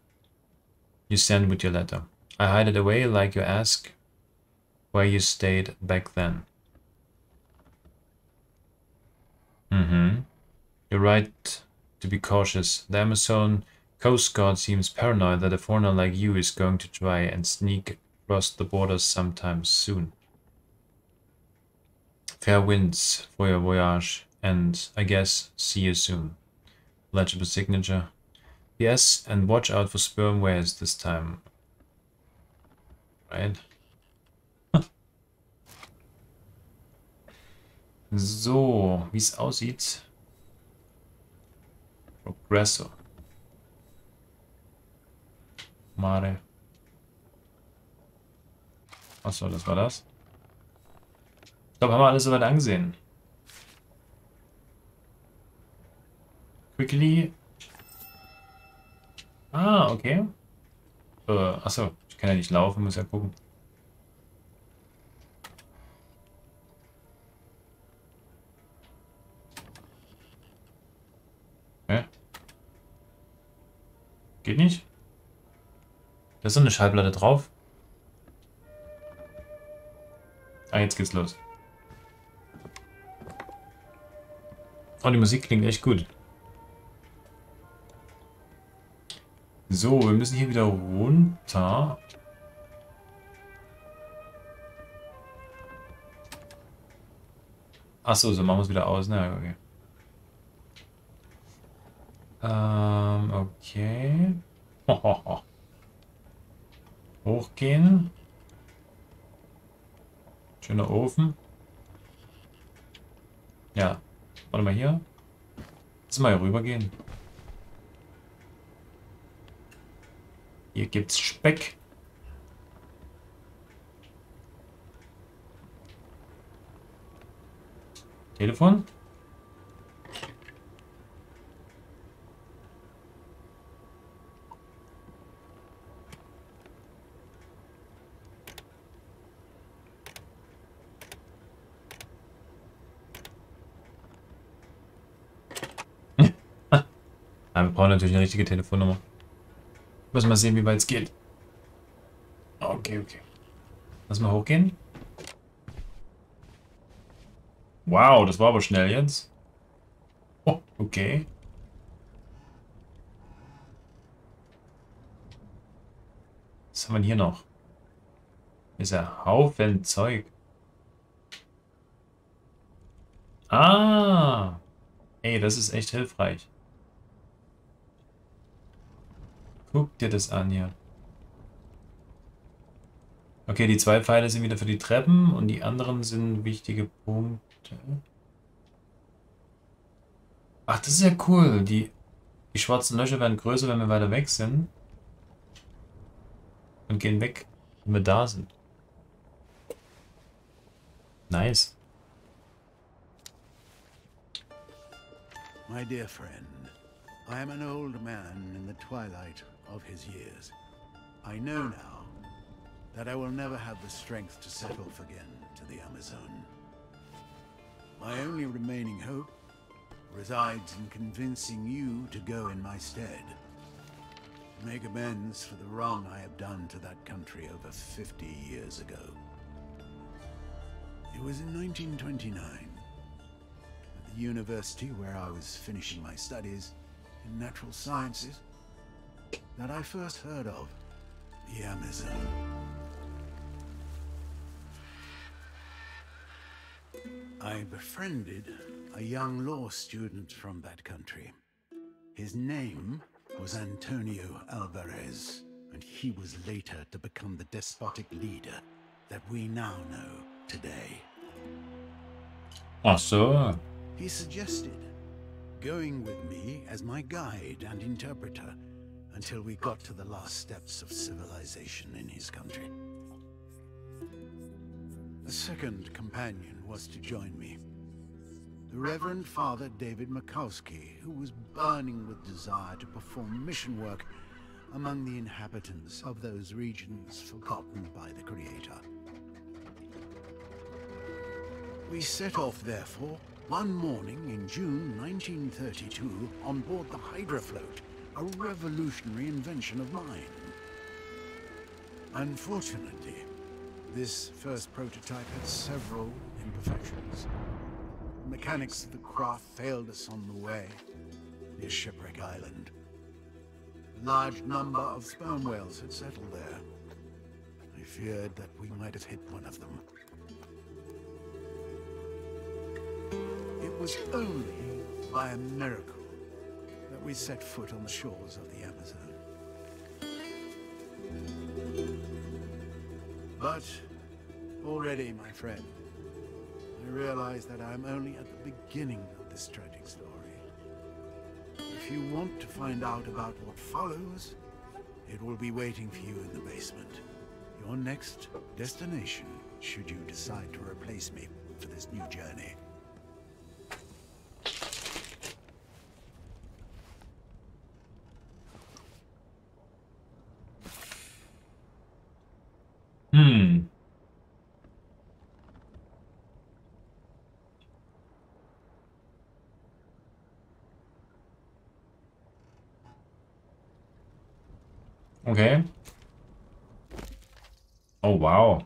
you sent with your letter. I hide it away like you asked, where you stayed back then. You're right to be cautious. The Amazon Coast Guard seems paranoid that a foreigner like you is going to try and sneak across the borders sometime soon. Fair winds for your voyage, and I guess see you soon. Legible signature. Yes, and watch out for sperm whales this time. Right? So, wie es aussieht. Progresso. Mare. Achso, das war das. Ich glaube, haben wir alles soweit angesehen. Quickly. Ah, okay. Achso, ich kann ja nicht laufen, muss ja gucken. Okay. Geht nicht? Da ist so eine Schallplatte drauf. Ah, jetzt geht's los. Oh, die Musik klingt echt gut. So, wir müssen hier wieder runter. Achso, so machen wir es wieder aus. Na, okay. Okay. Hochgehen. Schöner Ofen. Ja. Warte mal hier. Lass mal hier rüber gehen. Hier gibt's Speck. Telefon? Ja, wir brauchen natürlich eine richtige Telefonnummer. Müssen mal sehen, wie weit es geht. Okay, okay. Lass mal hochgehen. Wow, das war aber schnell jetzt. Oh, okay. Was haben wir denn hier noch? Hier ist ja Haufen Zeug. Ah! Ey, das ist echt hilfreich. Guck dir das an hier. Okay, die 2 Pfeile sind wieder für die Treppen und die anderen sind wichtige Punkte. Ach, das ist ja cool. Die schwarzen Löcher werden größer, wenn wir weiter weg sind. Und gehen weg, wenn wir da sind. Nice. My dear friend, I am an old man in the twilight of his years. I know now that I will never have the strength to set off again to the Amazone. My only remaining hope resides in convincing you to go in my stead. To make amends for the wrong I have done to that country over 50 years ago. It was in 1929, at the university where I was finishing my studies in natural sciences, that I first heard of the Amerzone. I befriended a young law student from that country. His name was Antonio Alvarez, and he was later to become the despotic leader that we now know today. Ach so. He suggested going with me as my guide and interpreter until we got to the last steps of civilization in his country. A second companion was to join me. The Reverend Father David Makowski, who was burning with desire to perform mission work among the inhabitants of those regions forgotten by the Creator. We set off, therefore, one morning in June 1932 on board the Hydrofloat, a revolutionary invention of mine. Unfortunately, this first prototype had several imperfections. The mechanics of the craft failed us on the way near Shipwreck Island. A large number of sperm whales had settled there. I feared that we might have hit one of them. It was only by a miracle that we set foot on the shores of the Amazon. But already, my friend, I realize that I'm only at the beginning of this tragic story. If you want to find out about what follows, it will be waiting for you in the basement. Your next destination, should you decide to replace me for this new journey. Hm. Okay. Oh, wow.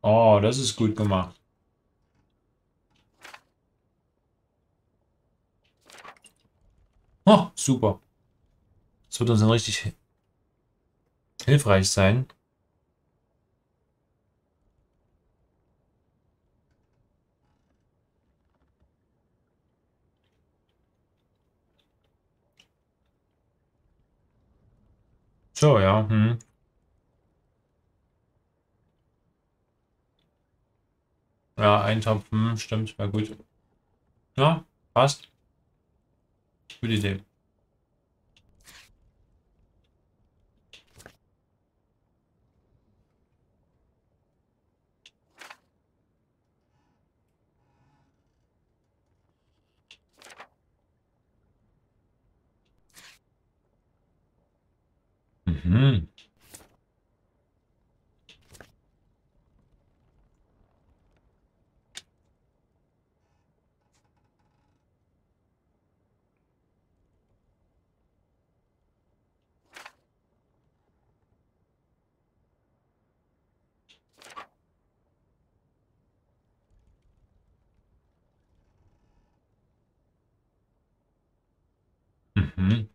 Oh, das ist gut gemacht. Oh, super. Das wird uns dann richtig hilfreich sein. So, ja. Hm. Ja, eintopfen, stimmt, wäre gut. Ja, passt. Gute Idee. Mhm. Mhm.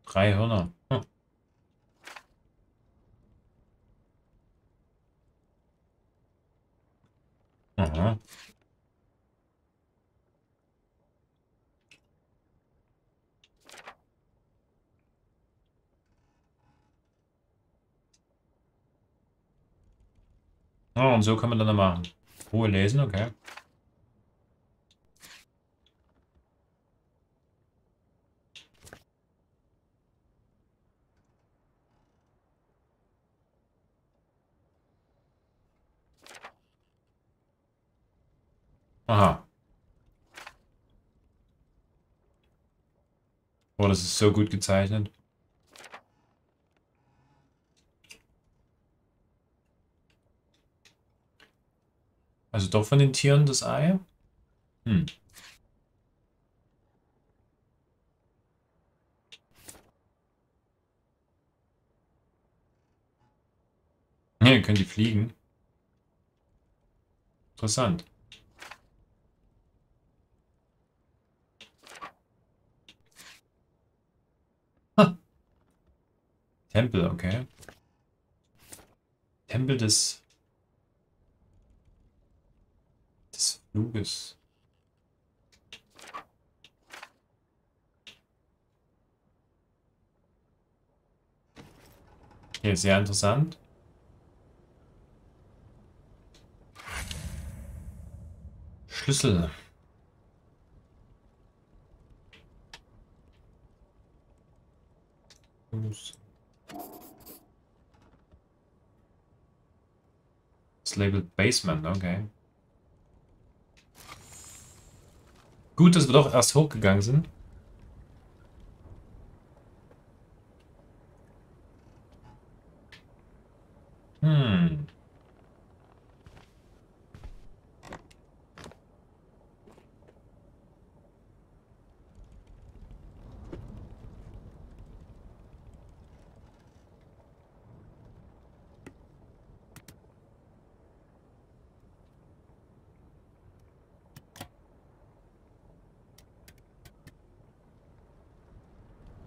3 Hörner. Hm. Aha. Oh, und so kann man dann machen. Ruhe lesen, okay. Aha. Oh, das ist so gut gezeichnet. Also doch von den Tieren das Ei? Hm. Ja, können die fliegen? Interessant. Ha. Tempel, okay. Tempel des Fluges. Hier, sehr interessant. Schlüssel. Das Label Basement, okay. Gut, dass wir doch erst hochgegangen sind. Hm.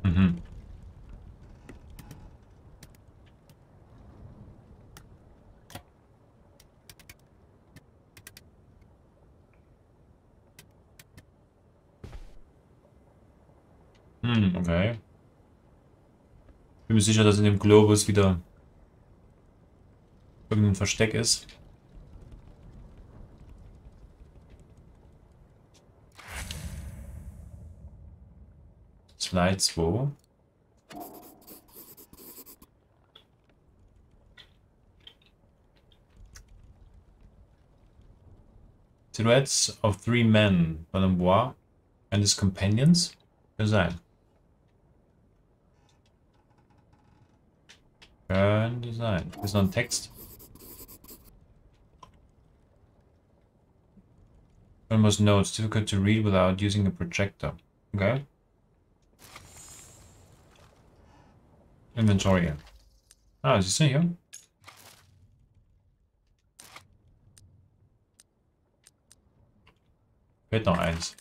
Mhm. Hm, okay. Bin mir sicher, dass in dem Globus wieder irgendein Versteck ist. Slide 2. Silhouettes of 3 men, Valombois and his companions. Kann sein. Könnte sein. Hier ist noch ein Text. One must know it's difficult to read without using a projector. Okay. Inventory. Ah, siehst du hier? Fehlt noch eins.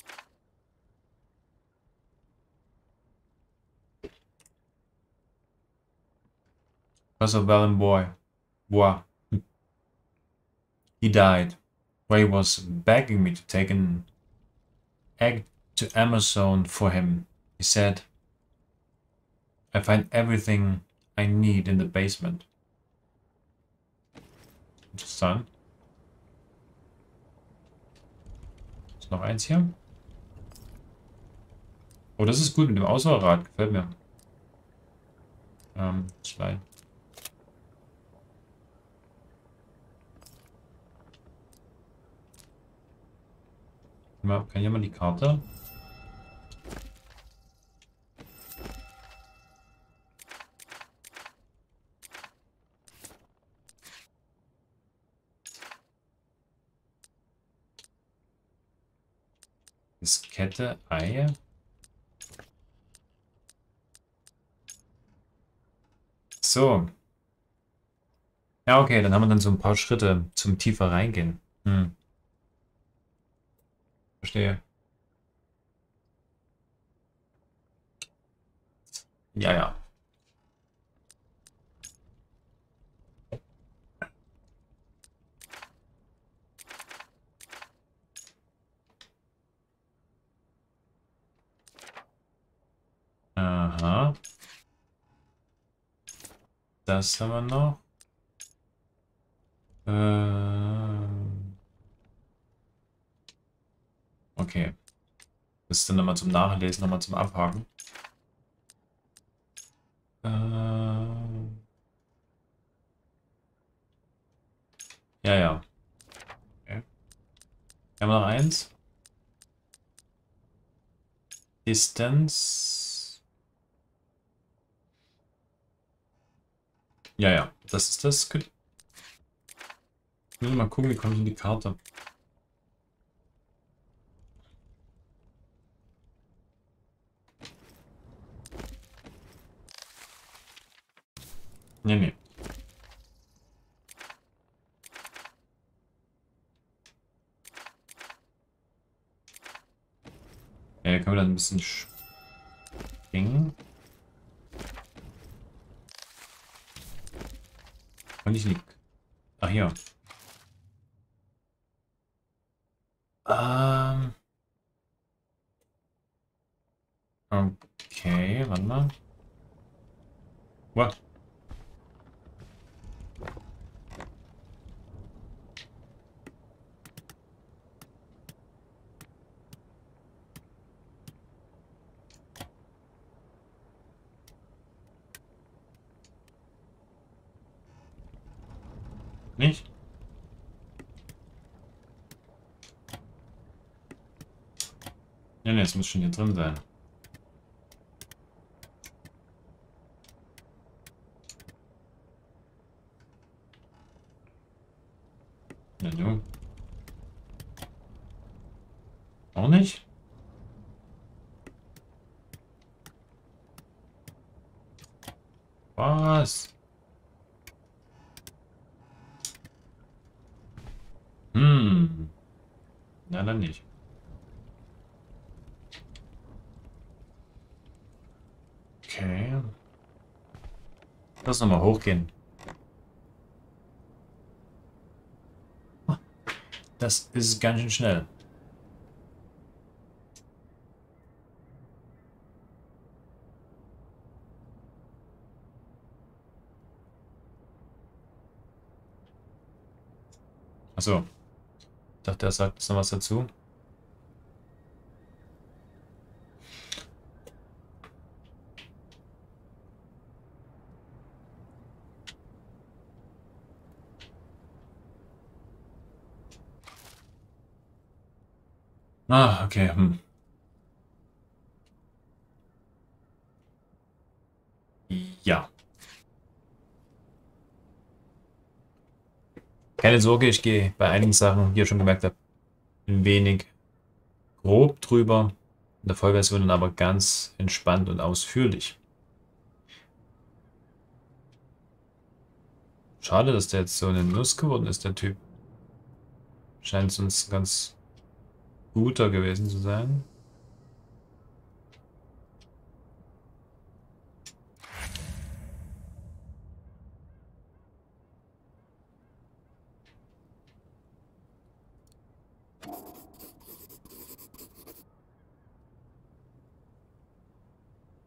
Because of Valombois. Bois. He died. Where he was begging me to take an egg to Amerzone for him. He said, I find everything I need in the basement. Interessant. Ist noch eins hier? Oh, das ist gut mit dem Auswahlrad. Gefällt mir. 2. Kann ich mal die Karte? Diskette, Ei. So. Ja, okay, dann haben wir dann so ein paar Schritte zum tiefer reingehen. Verstehe. Ja, ja. Aha. Das haben wir noch. Okay. Das ist dann nochmal zum Nachlesen, nochmal zum Abhaken. Ja, ja. Okay. Haben wir noch eins? Distance. Ja, ja. Das ist das. Ich muss mal gucken, wie komme ich in die Karte. Nee, nee. Ja, können wir dann ein bisschen springen. Und ich lieg. Ach, hier. Okay, warte mal. What? Nicht? Ja, ne, es muss schon hier drin sein. Ja, du. Auch nicht? Was? Na dann nicht. Okay. Lass nochmal hochgehen. Das ist ganz schön schnell. Achso. Ich dachte, er sagt jetzt noch was dazu. Ah, okay. Ja. Keine Sorge, ich gehe bei einigen Sachen, wie ihr schon gemerkt habt, ein wenig grob drüber. In der Vollversion dann aber ganz entspannt und ausführlich. Schade, dass der jetzt so eine Nuss geworden ist, der Typ. Scheint sonst ein ganz guter gewesen zu sein.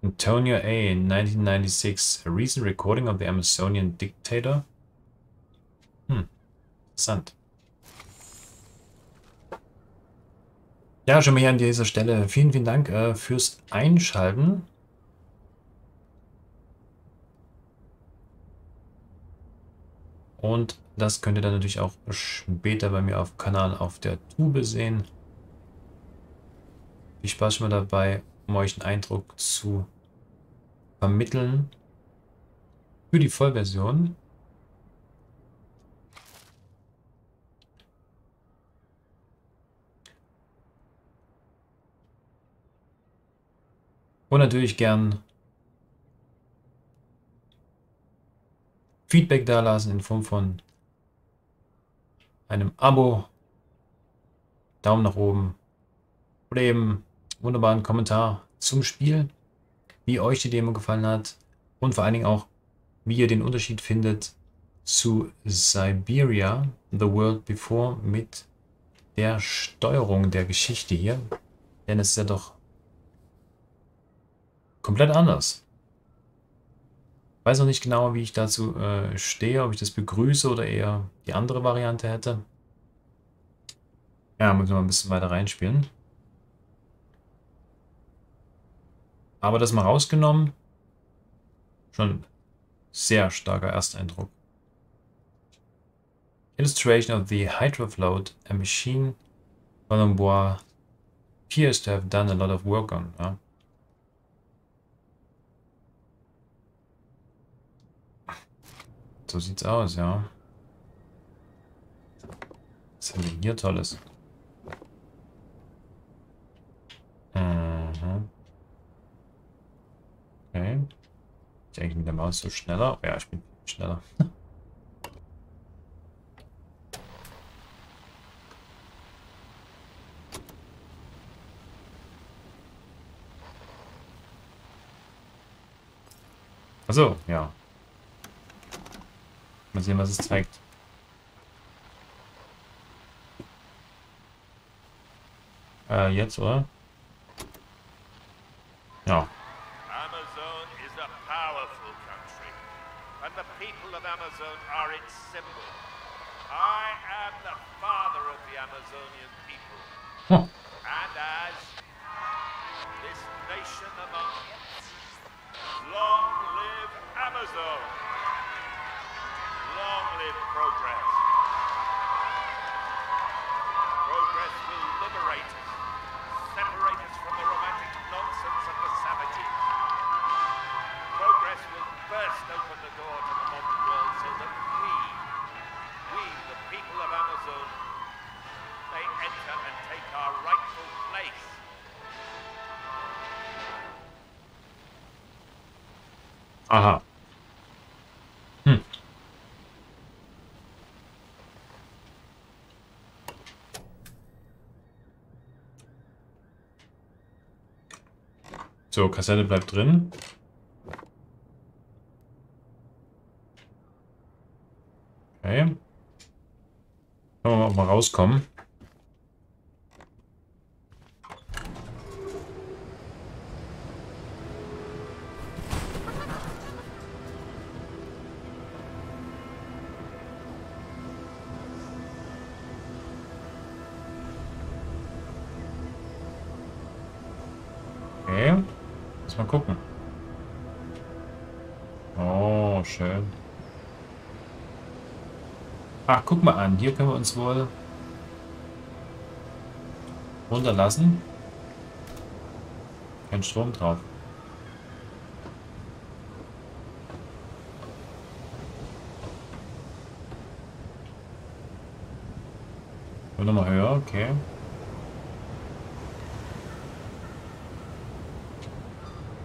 Antonio A. 1996. A recent recording of the Amazonian dictator. Interessant. Ja, schon mal hier an dieser Stelle. Vielen, vielen Dank fürs Einschalten. Und das könnt ihr dann natürlich auch später bei mir auf dem Kanal auf der Tube sehen. Viel Spaß schon mal dabei, um euch einen Eindruck zu vermitteln für die Vollversion. Und natürlich gern Feedback dalassen in Form von einem Abo, Daumen nach oben oder eben wunderbaren Kommentar zum Spiel, wie euch die Demo gefallen hat und vor allen Dingen auch, wie ihr den Unterschied findet zu Siberia, The World Before, mit der Steuerung der Geschichte hier. Denn es ist ja doch komplett anders. Ich weiß noch nicht genau, wie ich dazu stehe, ob ich das begrüße oder eher die andere Variante hätte. Ja, muss man mal ein bisschen weiter reinspielen. Aber das mal rausgenommen, schon sehr starker Ersteindruck. Illustration of the Hydrofloat, a machine Colombois appears to have done a lot of work on. Ja. So sieht's aus, ja. Was haben wir hier Tolles? Mhm. Okay. Ist eigentlich mit der Maus so schneller? Ja, ich bin schneller. Achso, ja. Mal sehen, was es zeigt. Jetzt, oder? Ja. Amazone is a powerful country, and the people of Amazone are its symbol. I am the father of the Amazonian people, Hm. and as this nation among long live Amazone, long live progress. Progress will liberate us, separate us from the romantic nonsense of the savages. Progress will burst open the door to the modern world so that we, the people of Amazone, may enter and take our rightful place. Aha. Hm. So, Kassette bleibt drin. Okay. Können wir auch mal rauskommen. Okay. Lass mal gucken. Oh, schön. Ach, guck mal an. Hier können wir uns wohl runterlassen. Kein Strom drauf. Und nochmal höher, okay.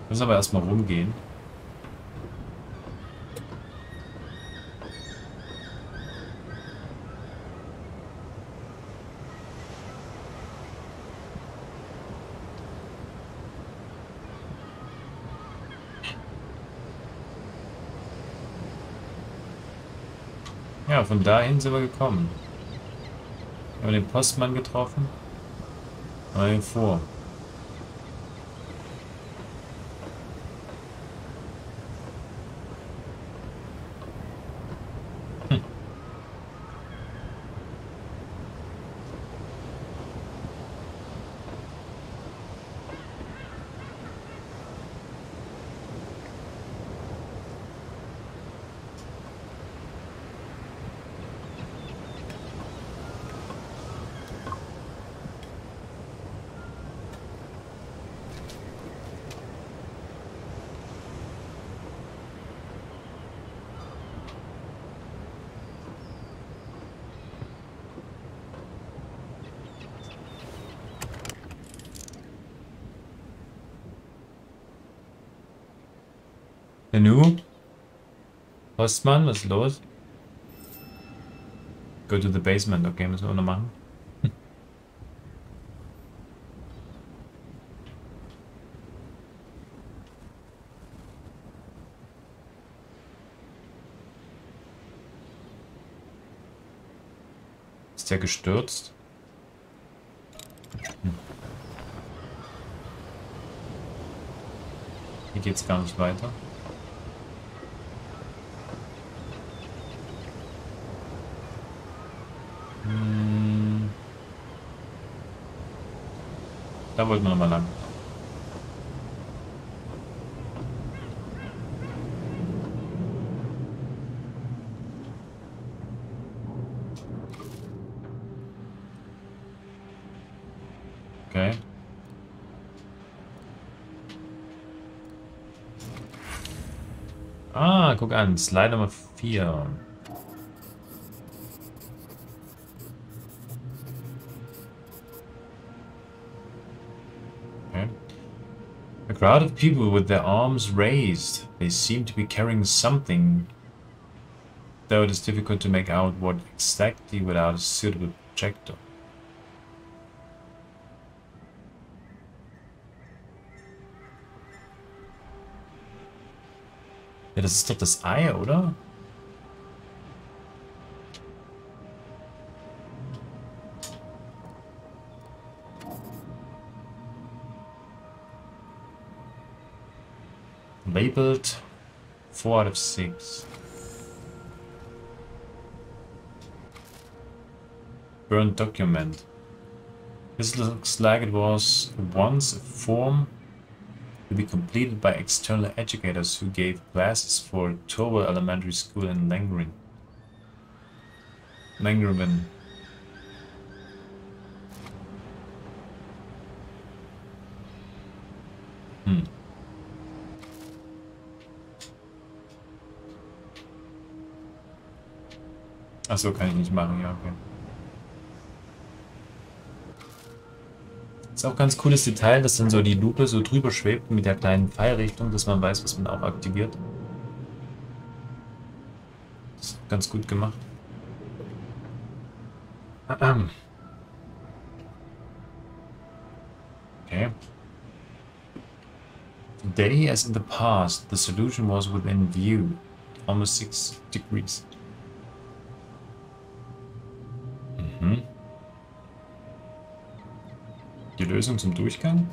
Müssen aber erstmal rumgehen. Ja, von dahin sind wir gekommen. Haben wir den Postmann getroffen? Haben wir ihn vor. Nu? Postmann, was ist los? Go to the basement. Okay, müssen wir noch machen. Ist der gestürzt? Hier geht's gar nicht weiter. Da wollten wir nochmal lang. Okay. Ah, guck an. Slide Nummer 4. Okay. A crowd of people with their arms raised. They seem to be carrying something, though it is difficult to make out what exactly without a suitable projector. Ja, das ist doch das Ei, oder? Labeled 4 out of 6. Burned document. This looks like it was once a form to be completed by external educators who gave classes for Tower Elementary School in Langren. Achso, kann ich nicht machen, ja, okay. Ist auch ganz cooles Detail, dass dann so die Lupe so drüber schwebt mit der kleinen Pfeilrichtung, dass man weiß, was man auch aktiviert. Das ist ganz gut gemacht. Okay. Today, as in the past, the solution was within view, almost 6 degrees. Die Lösung zum Durchgang?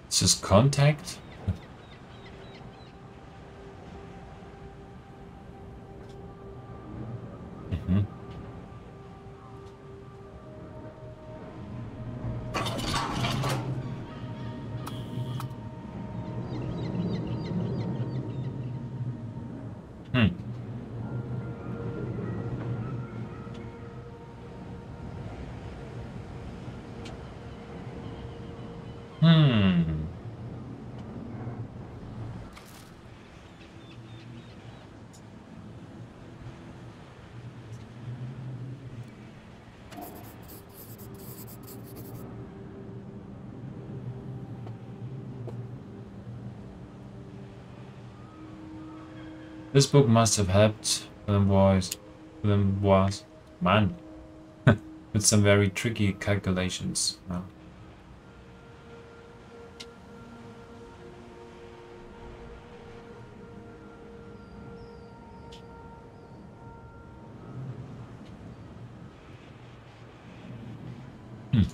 Ist das Contact? This book must have helped them was man with some very tricky calculations. Ja. Sieht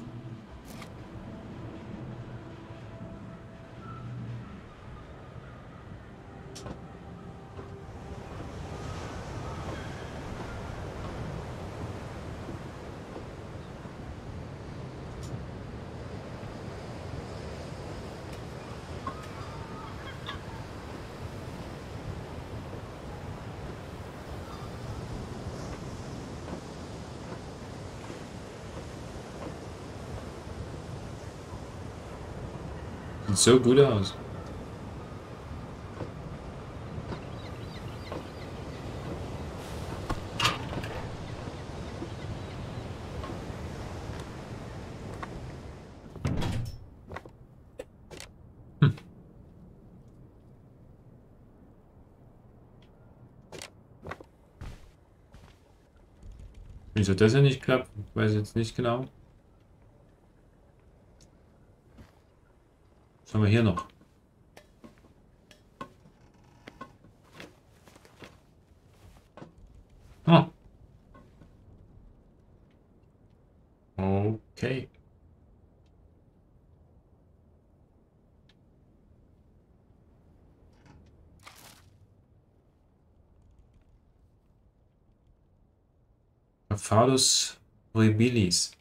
so gut aus. Wieso das ja nicht klappt, weiß ich jetzt nicht genau. Was haben wir hier noch? Ah. Okay. Phallus horribilis.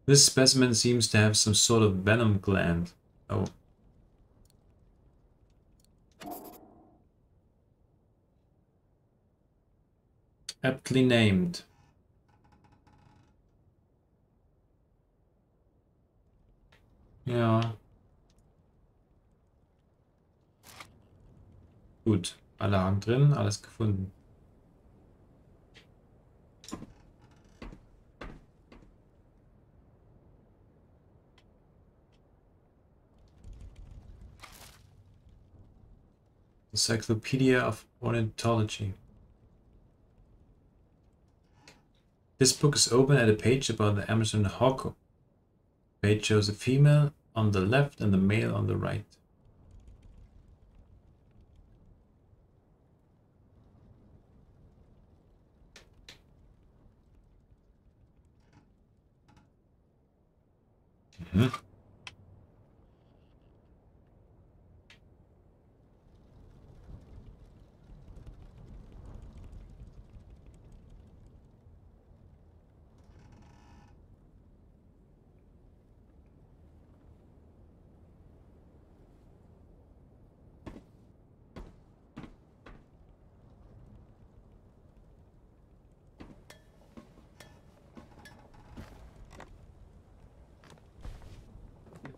This specimen seems to have some sort of venom gland. Oh. Aptly named. Ja. Gut. Alle Haken drin, alles gefunden. Encyclopedia of Ornithology. This book is open at a page about the Amerzone hawk. Page shows a female on the left and the male on the right. Mhm.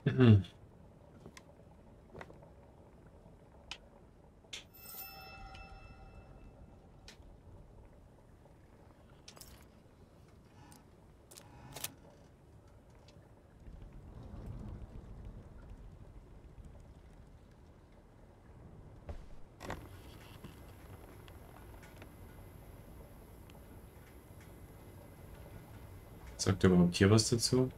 Mhm. Sagt er überhaupt hier was dazu?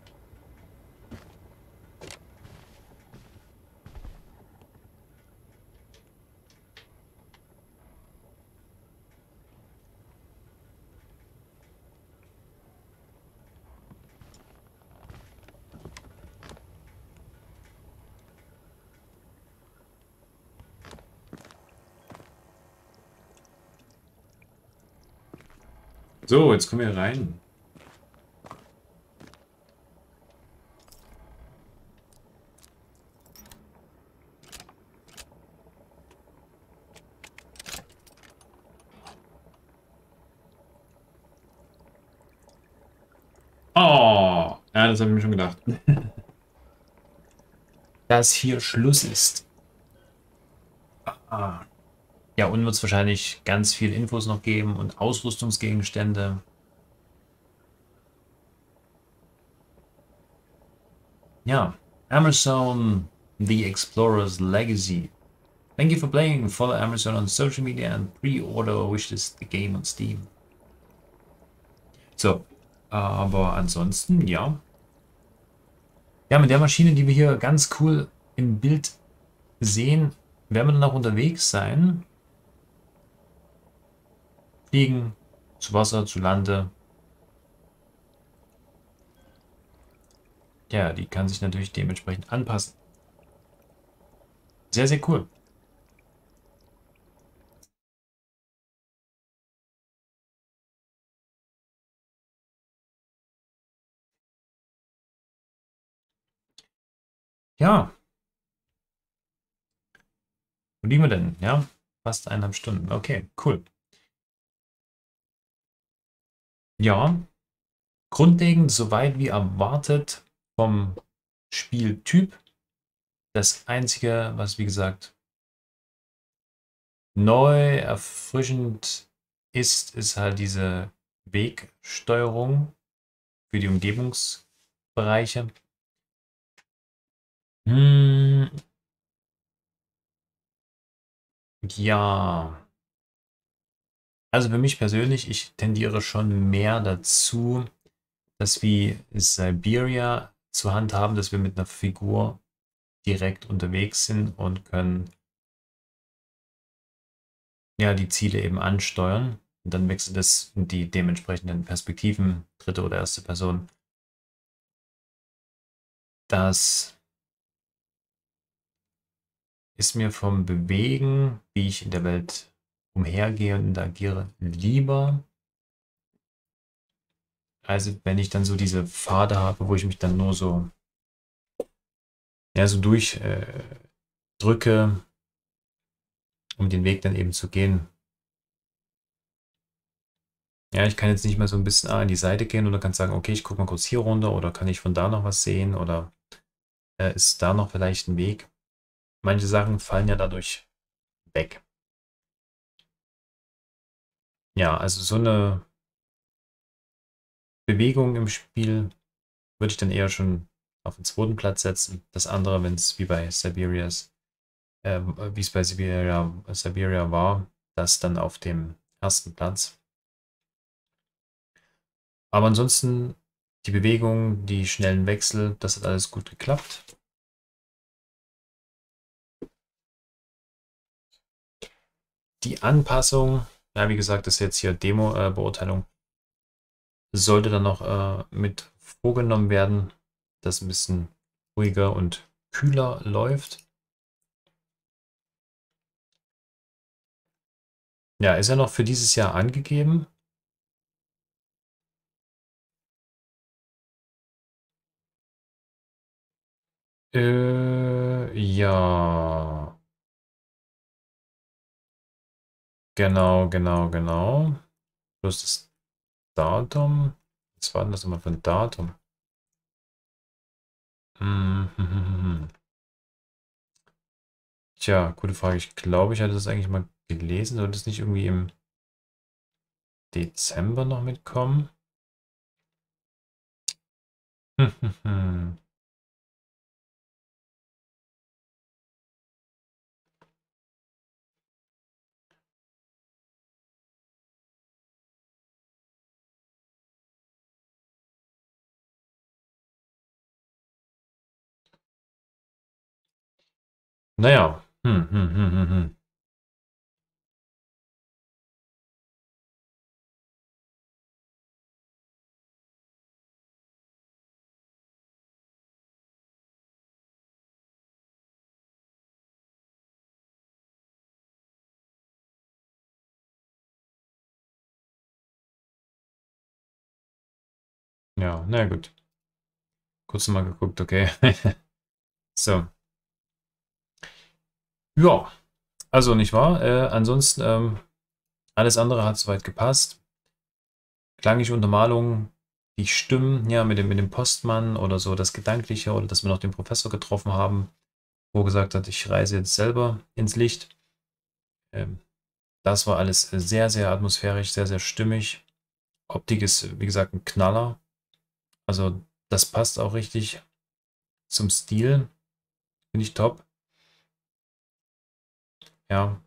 So, jetzt kommen wir rein. Oh, ja, das habe ich mir schon gedacht. Dass hier Schluss ist. Ah. Ja, und wird es wahrscheinlich ganz viel Infos noch geben und Ausrüstungsgegenstände. Ja, Amerzone, The Explorer's Legacy. Thank you for playing. Follow Amerzone on social media and pre-order or wishlist the game on Steam. So, aber ansonsten, ja. Ja, mit der Maschine, die wir hier ganz cool im Bild sehen, werden wir dann auch unterwegs sein. Fliegen, zu Wasser, zu Lande. Ja, die kann sich natürlich dementsprechend anpassen. Sehr, sehr cool. Ja, wo liegen wir denn? Ja, fast 1,5 Stunden. Okay, cool. Ja, grundlegend soweit wie erwartet vom Spieltyp. Das Einzige, was wie gesagt neu, erfrischend ist halt diese Wegsteuerung für die Umgebungsbereiche. Hm, ja, also für mich persönlich, ich tendiere schon mehr dazu, dass wir Siberia zur Hand haben, dass wir mit einer Figur direkt unterwegs sind und können ja die Ziele eben ansteuern. Und dann wechselt es in die dementsprechenden Perspektiven, dritte oder erste Person. Das ist mir vom Bewegen, wie ich in der Welt umhergehe und interagiere, lieber, als wenn ich dann so diese Pfade habe, wo ich mich dann nur so, ja, so durchdrücke, um den Weg dann eben zu gehen. Ja, ich kann jetzt nicht mehr so ein bisschen an die Seite gehen oder kann sagen, okay, ich gucke mal kurz hier runter oder kann ich von da noch was sehen oder ist da noch vielleicht ein Weg? Manche Sachen fallen ja dadurch weg. Ja, also so eine Bewegung im Spiel würde ich dann eher schon auf den zweiten Platz setzen. Das andere, wenn es wie bei Siberias, wie es bei Siberia war, das dann auf dem ersten Platz. Aber ansonsten die Bewegung, die schnellen Wechsel, das hat alles gut geklappt. Die Anpassung, ja, wie gesagt, das ist jetzt hier Demo-Beurteilung, sollte dann noch mit vorgenommen werden, dass ein bisschen ruhiger und kühler läuft. Ja, ist ja noch für dieses Jahr angegeben. Ja, genau. Plus das Datum. Was war denn das immer für ein Datum? Hm. Tja, gute Frage. Ich glaube, ich hatte das eigentlich mal gelesen. Sollte es nicht irgendwie im Dezember noch mitkommen? Hm. Naja. Hm. Ja, na gut. Kurz mal geguckt, okay. So. Ja, also nicht wahr? Ansonsten, alles andere hat soweit gepasst. Klangliche Untermalung, die Stimmen, ja, mit dem Postmann oder so, das Gedankliche oder dass wir noch den Professor getroffen haben, wo er gesagt hat, ich reise jetzt selber ins Licht. Ähm, Das war alles sehr, sehr atmosphärisch, sehr, sehr stimmig. Optik ist, wie gesagt, ein Knaller. Also das passt auch richtig zum Stil. Finde ich top. Ja,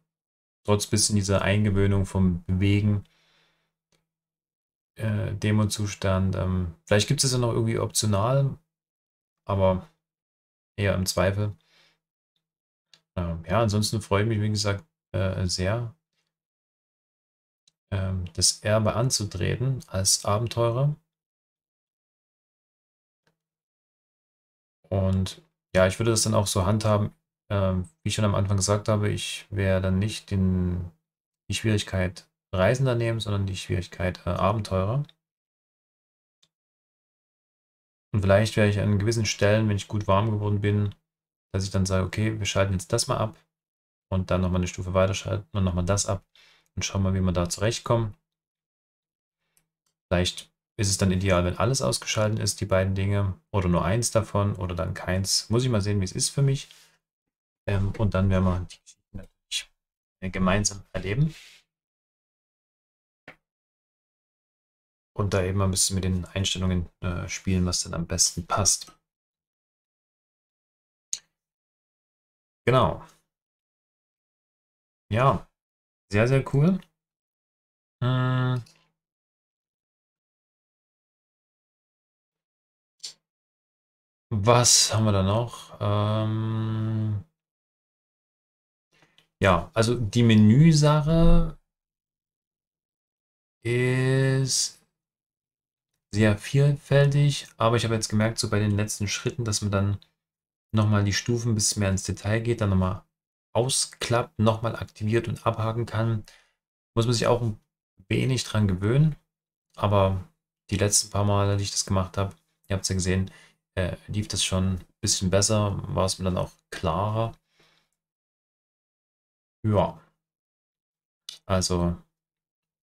trotz bisschen dieser Eingewöhnung vom Bewegen, Demo-Zustand. Vielleicht gibt es ja noch irgendwie optional, aber eher im Zweifel. Ja, ansonsten freue ich mich, wie gesagt, sehr, das Erbe anzutreten als Abenteurer. Und ja, ich würde das dann auch so handhaben, wie ich schon am Anfang gesagt habe, ich werde dann nicht die Schwierigkeit Reisender nehmen, sondern die Schwierigkeit Abenteurer. Und vielleicht werde ich an gewissen Stellen, wenn ich gut warm geworden bin, dass ich dann sage, okay, wir schalten jetzt das mal ab und dann nochmal eine Stufe weiter schalten und nochmal das ab und schauen mal, wie wir da zurechtkommen. Vielleicht ist es dann ideal, wenn alles ausgeschaltet ist, die beiden Dinge, oder nur eins davon oder dann keins. Muss ich mal sehen, wie es ist für mich. Und dann werden wir die Geschichte natürlich gemeinsam erleben und da eben mal ein bisschen mit den Einstellungen spielen, was dann am besten passt. Genau. Ja, sehr, sehr cool. Hm, was haben wir da noch? Ja, also die Menüsache ist sehr vielfältig, aber ich habe jetzt gemerkt, so bei den letzten Schritten, dass man dann nochmal die Stufen ein bisschen mehr ins Detail geht, dann nochmal ausklappt, nochmal aktiviert und abhaken kann. Muss man sich auch ein wenig dran gewöhnen, aber die letzten paar Male, die ich das gemacht habe, ihr habt es ja gesehen, lief das schon ein bisschen besser, war es mir dann auch klarer. Ja, also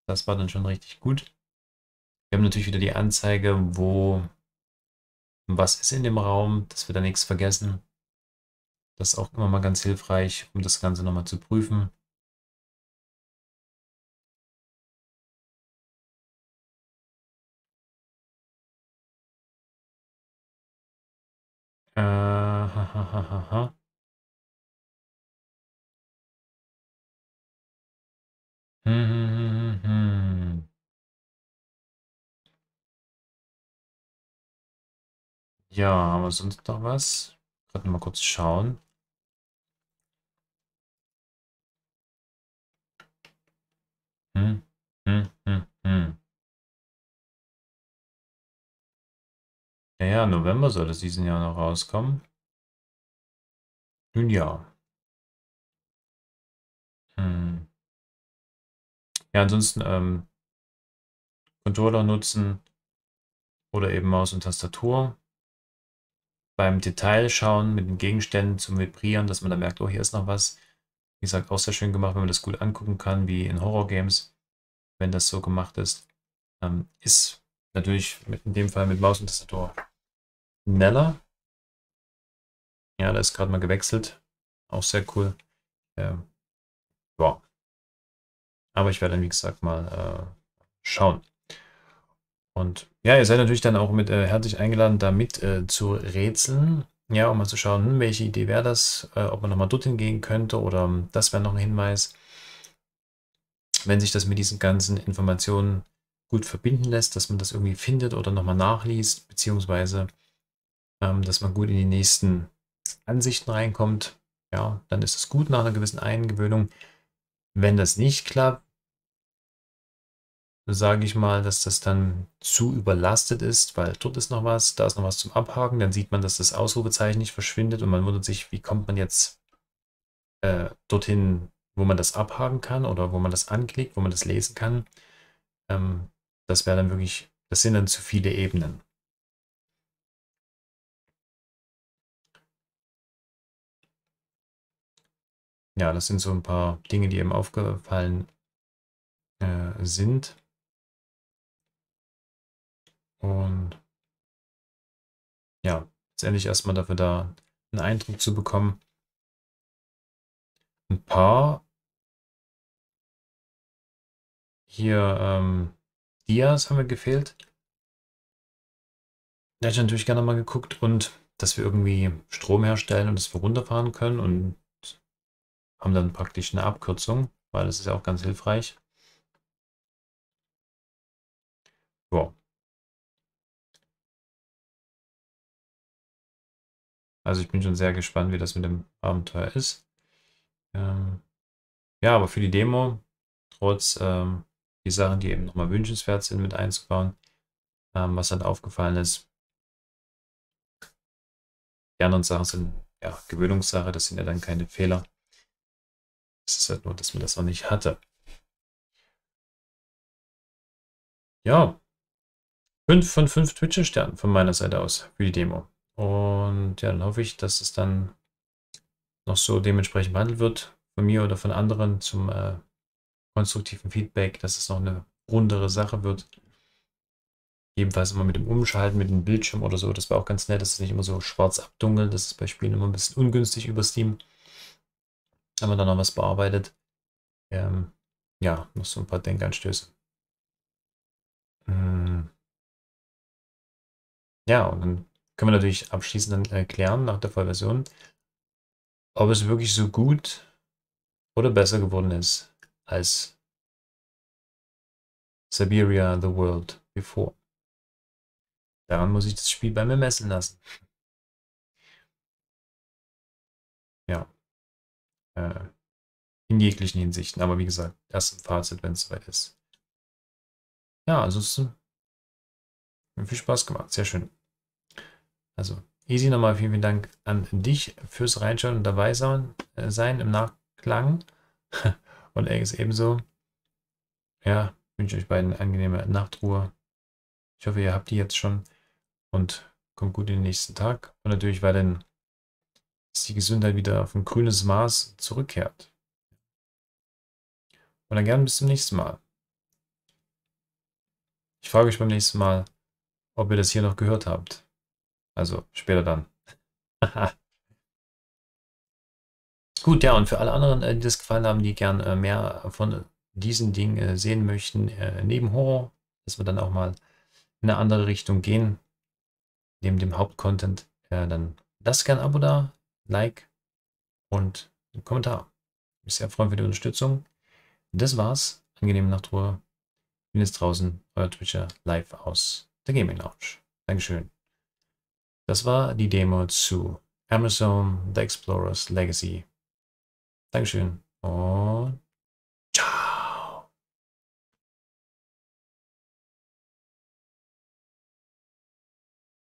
das war dann schon richtig gut. Wir haben natürlich wieder die Anzeige, wo was ist in dem Raum, dass wir da nichts vergessen. Das ist auch immer mal ganz hilfreich, um das Ganze nochmal zu prüfen. Ha, ha, ha, ha, ha. Hm. Ja, haben wir sonst noch was? Gerade mal kurz schauen. Hm, hm. Ja, ja, November soll es diesen Jahr noch rauskommen. Nun ja. Hm. Ja, ansonsten Controller nutzen oder eben Maus und Tastatur. Beim Detail schauen mit den Gegenständen zum Vibrieren, dass man da merkt, oh, hier ist noch was. Wie gesagt, auch sehr schön gemacht, wenn man das gut angucken kann, wie in Horror-Games, wenn das so gemacht ist. Ist natürlich in dem Fall mit Maus und Tastatur schneller. Ja, da ist gerade mal gewechselt. Auch sehr cool. Ähm, ja. Aber ich werde dann, wie gesagt, mal schauen. Und ja, ihr seid natürlich dann auch mit herzlich eingeladen, da mit zu rätseln. Ja, um mal zu schauen, welche Idee wäre das, ob man nochmal dorthin gehen könnte oder das wäre noch ein Hinweis. Wenn sich das mit diesen ganzen Informationen gut verbinden lässt, dass man das irgendwie findet oder nochmal nachliest, beziehungsweise dass man gut in die nächsten Ansichten reinkommt, ja, dann ist es gut nach einer gewissen Eingewöhnung. Wenn das nicht klappt, sage ich mal, dass das dann zu überlastet ist, weil dort ist noch was, da ist noch was zum Abhaken, dann sieht man, dass das Ausrufezeichen nicht verschwindet und man wundert sich, wie kommt man jetzt dorthin, wo man das abhaken kann oder wo man das anklickt, wo man das lesen kann. Ähm, Das wäre dann wirklich, das sind dann zu viele Ebenen. Ja, das sind so ein paar Dinge, die eben aufgefallen sind. Und ja, letztendlich erstmal dafür da einen Eindruck zu bekommen. Ein paar hier Dias haben mir gefehlt. Da hätte ich natürlich gerne mal geguckt und dass wir irgendwie Strom herstellen und das wir runterfahren können und haben dann praktisch eine Abkürzung, weil das ist ja auch ganz hilfreich. Ja, also ich bin schon sehr gespannt, wie das mit dem Abenteuer ist. Ja, aber für die Demo, trotz die Sachen, die eben nochmal wünschenswert sind, mit einzubauen, was halt aufgefallen ist. Die anderen Sachen sind ja Gewöhnungssache, das sind ja dann keine Fehler. Es ist halt nur, dass man das noch nicht hatte. Ja, 5 von 5 Twitcher-Sternen von meiner Seite aus für die Demo. Und ja, dann hoffe ich, dass es dann noch so dementsprechend behandelt wird von mir oder von anderen zum konstruktiven Feedback, dass es noch eine rundere Sache wird. Ebenfalls immer mit dem Umschalten, mit dem Bildschirm oder so. Das war auch ganz nett, dass es nicht immer so schwarz abdunkelt. Das ist bei Spielen immer ein bisschen ungünstig über Steam. Haben wir da noch was bearbeitet. Ja, noch so ein paar Denkanstöße. Ja, und dann können wir natürlich abschließend dann erklären nach der Vollversion, ob es wirklich so gut oder besser geworden ist als Siberia The World Before. Daran muss ich das Spiel bei mir messen lassen. Ja, in jeglichen Hinsichten. Aber wie gesagt, erst im Fazit, wenn es soweit ist. Ja, ansonsten hat viel Spaß gemacht. Sehr schön. Also, easy nochmal vielen Dank an dich fürs Reinschauen und dabei sein im Nachklang. Und ebenso. Ja, wünsche euch beiden eine angenehme Nachtruhe. Ich hoffe, ihr habt die jetzt schon und kommt gut in den nächsten Tag. Und natürlich weiterhin, dass die Gesundheit wieder auf ein grünes Maß zurückkehrt. Und dann gerne bis zum nächsten Mal. Ich frage euch beim nächsten Mal, ob ihr das hier noch gehört habt. Also später dann. Gut, ja, und für alle anderen, die das gefallen haben, die gern mehr von diesen Dingen sehen möchten, neben Horror, dass wir dann auch mal in eine andere Richtung gehen, neben dem Hauptcontent, dann lasst gerne ein Abo da, Like und einen Kommentar. Ich bin sehr freuen für die Unterstützung. Das war's. Angenehme Nachtruhe. Ich bin jetzt draußen, euer Twitcher, live aus der Gaming Lounge. Dankeschön. Das war die Demo zu Amerzone, The Explorer's Legacy. Dankeschön und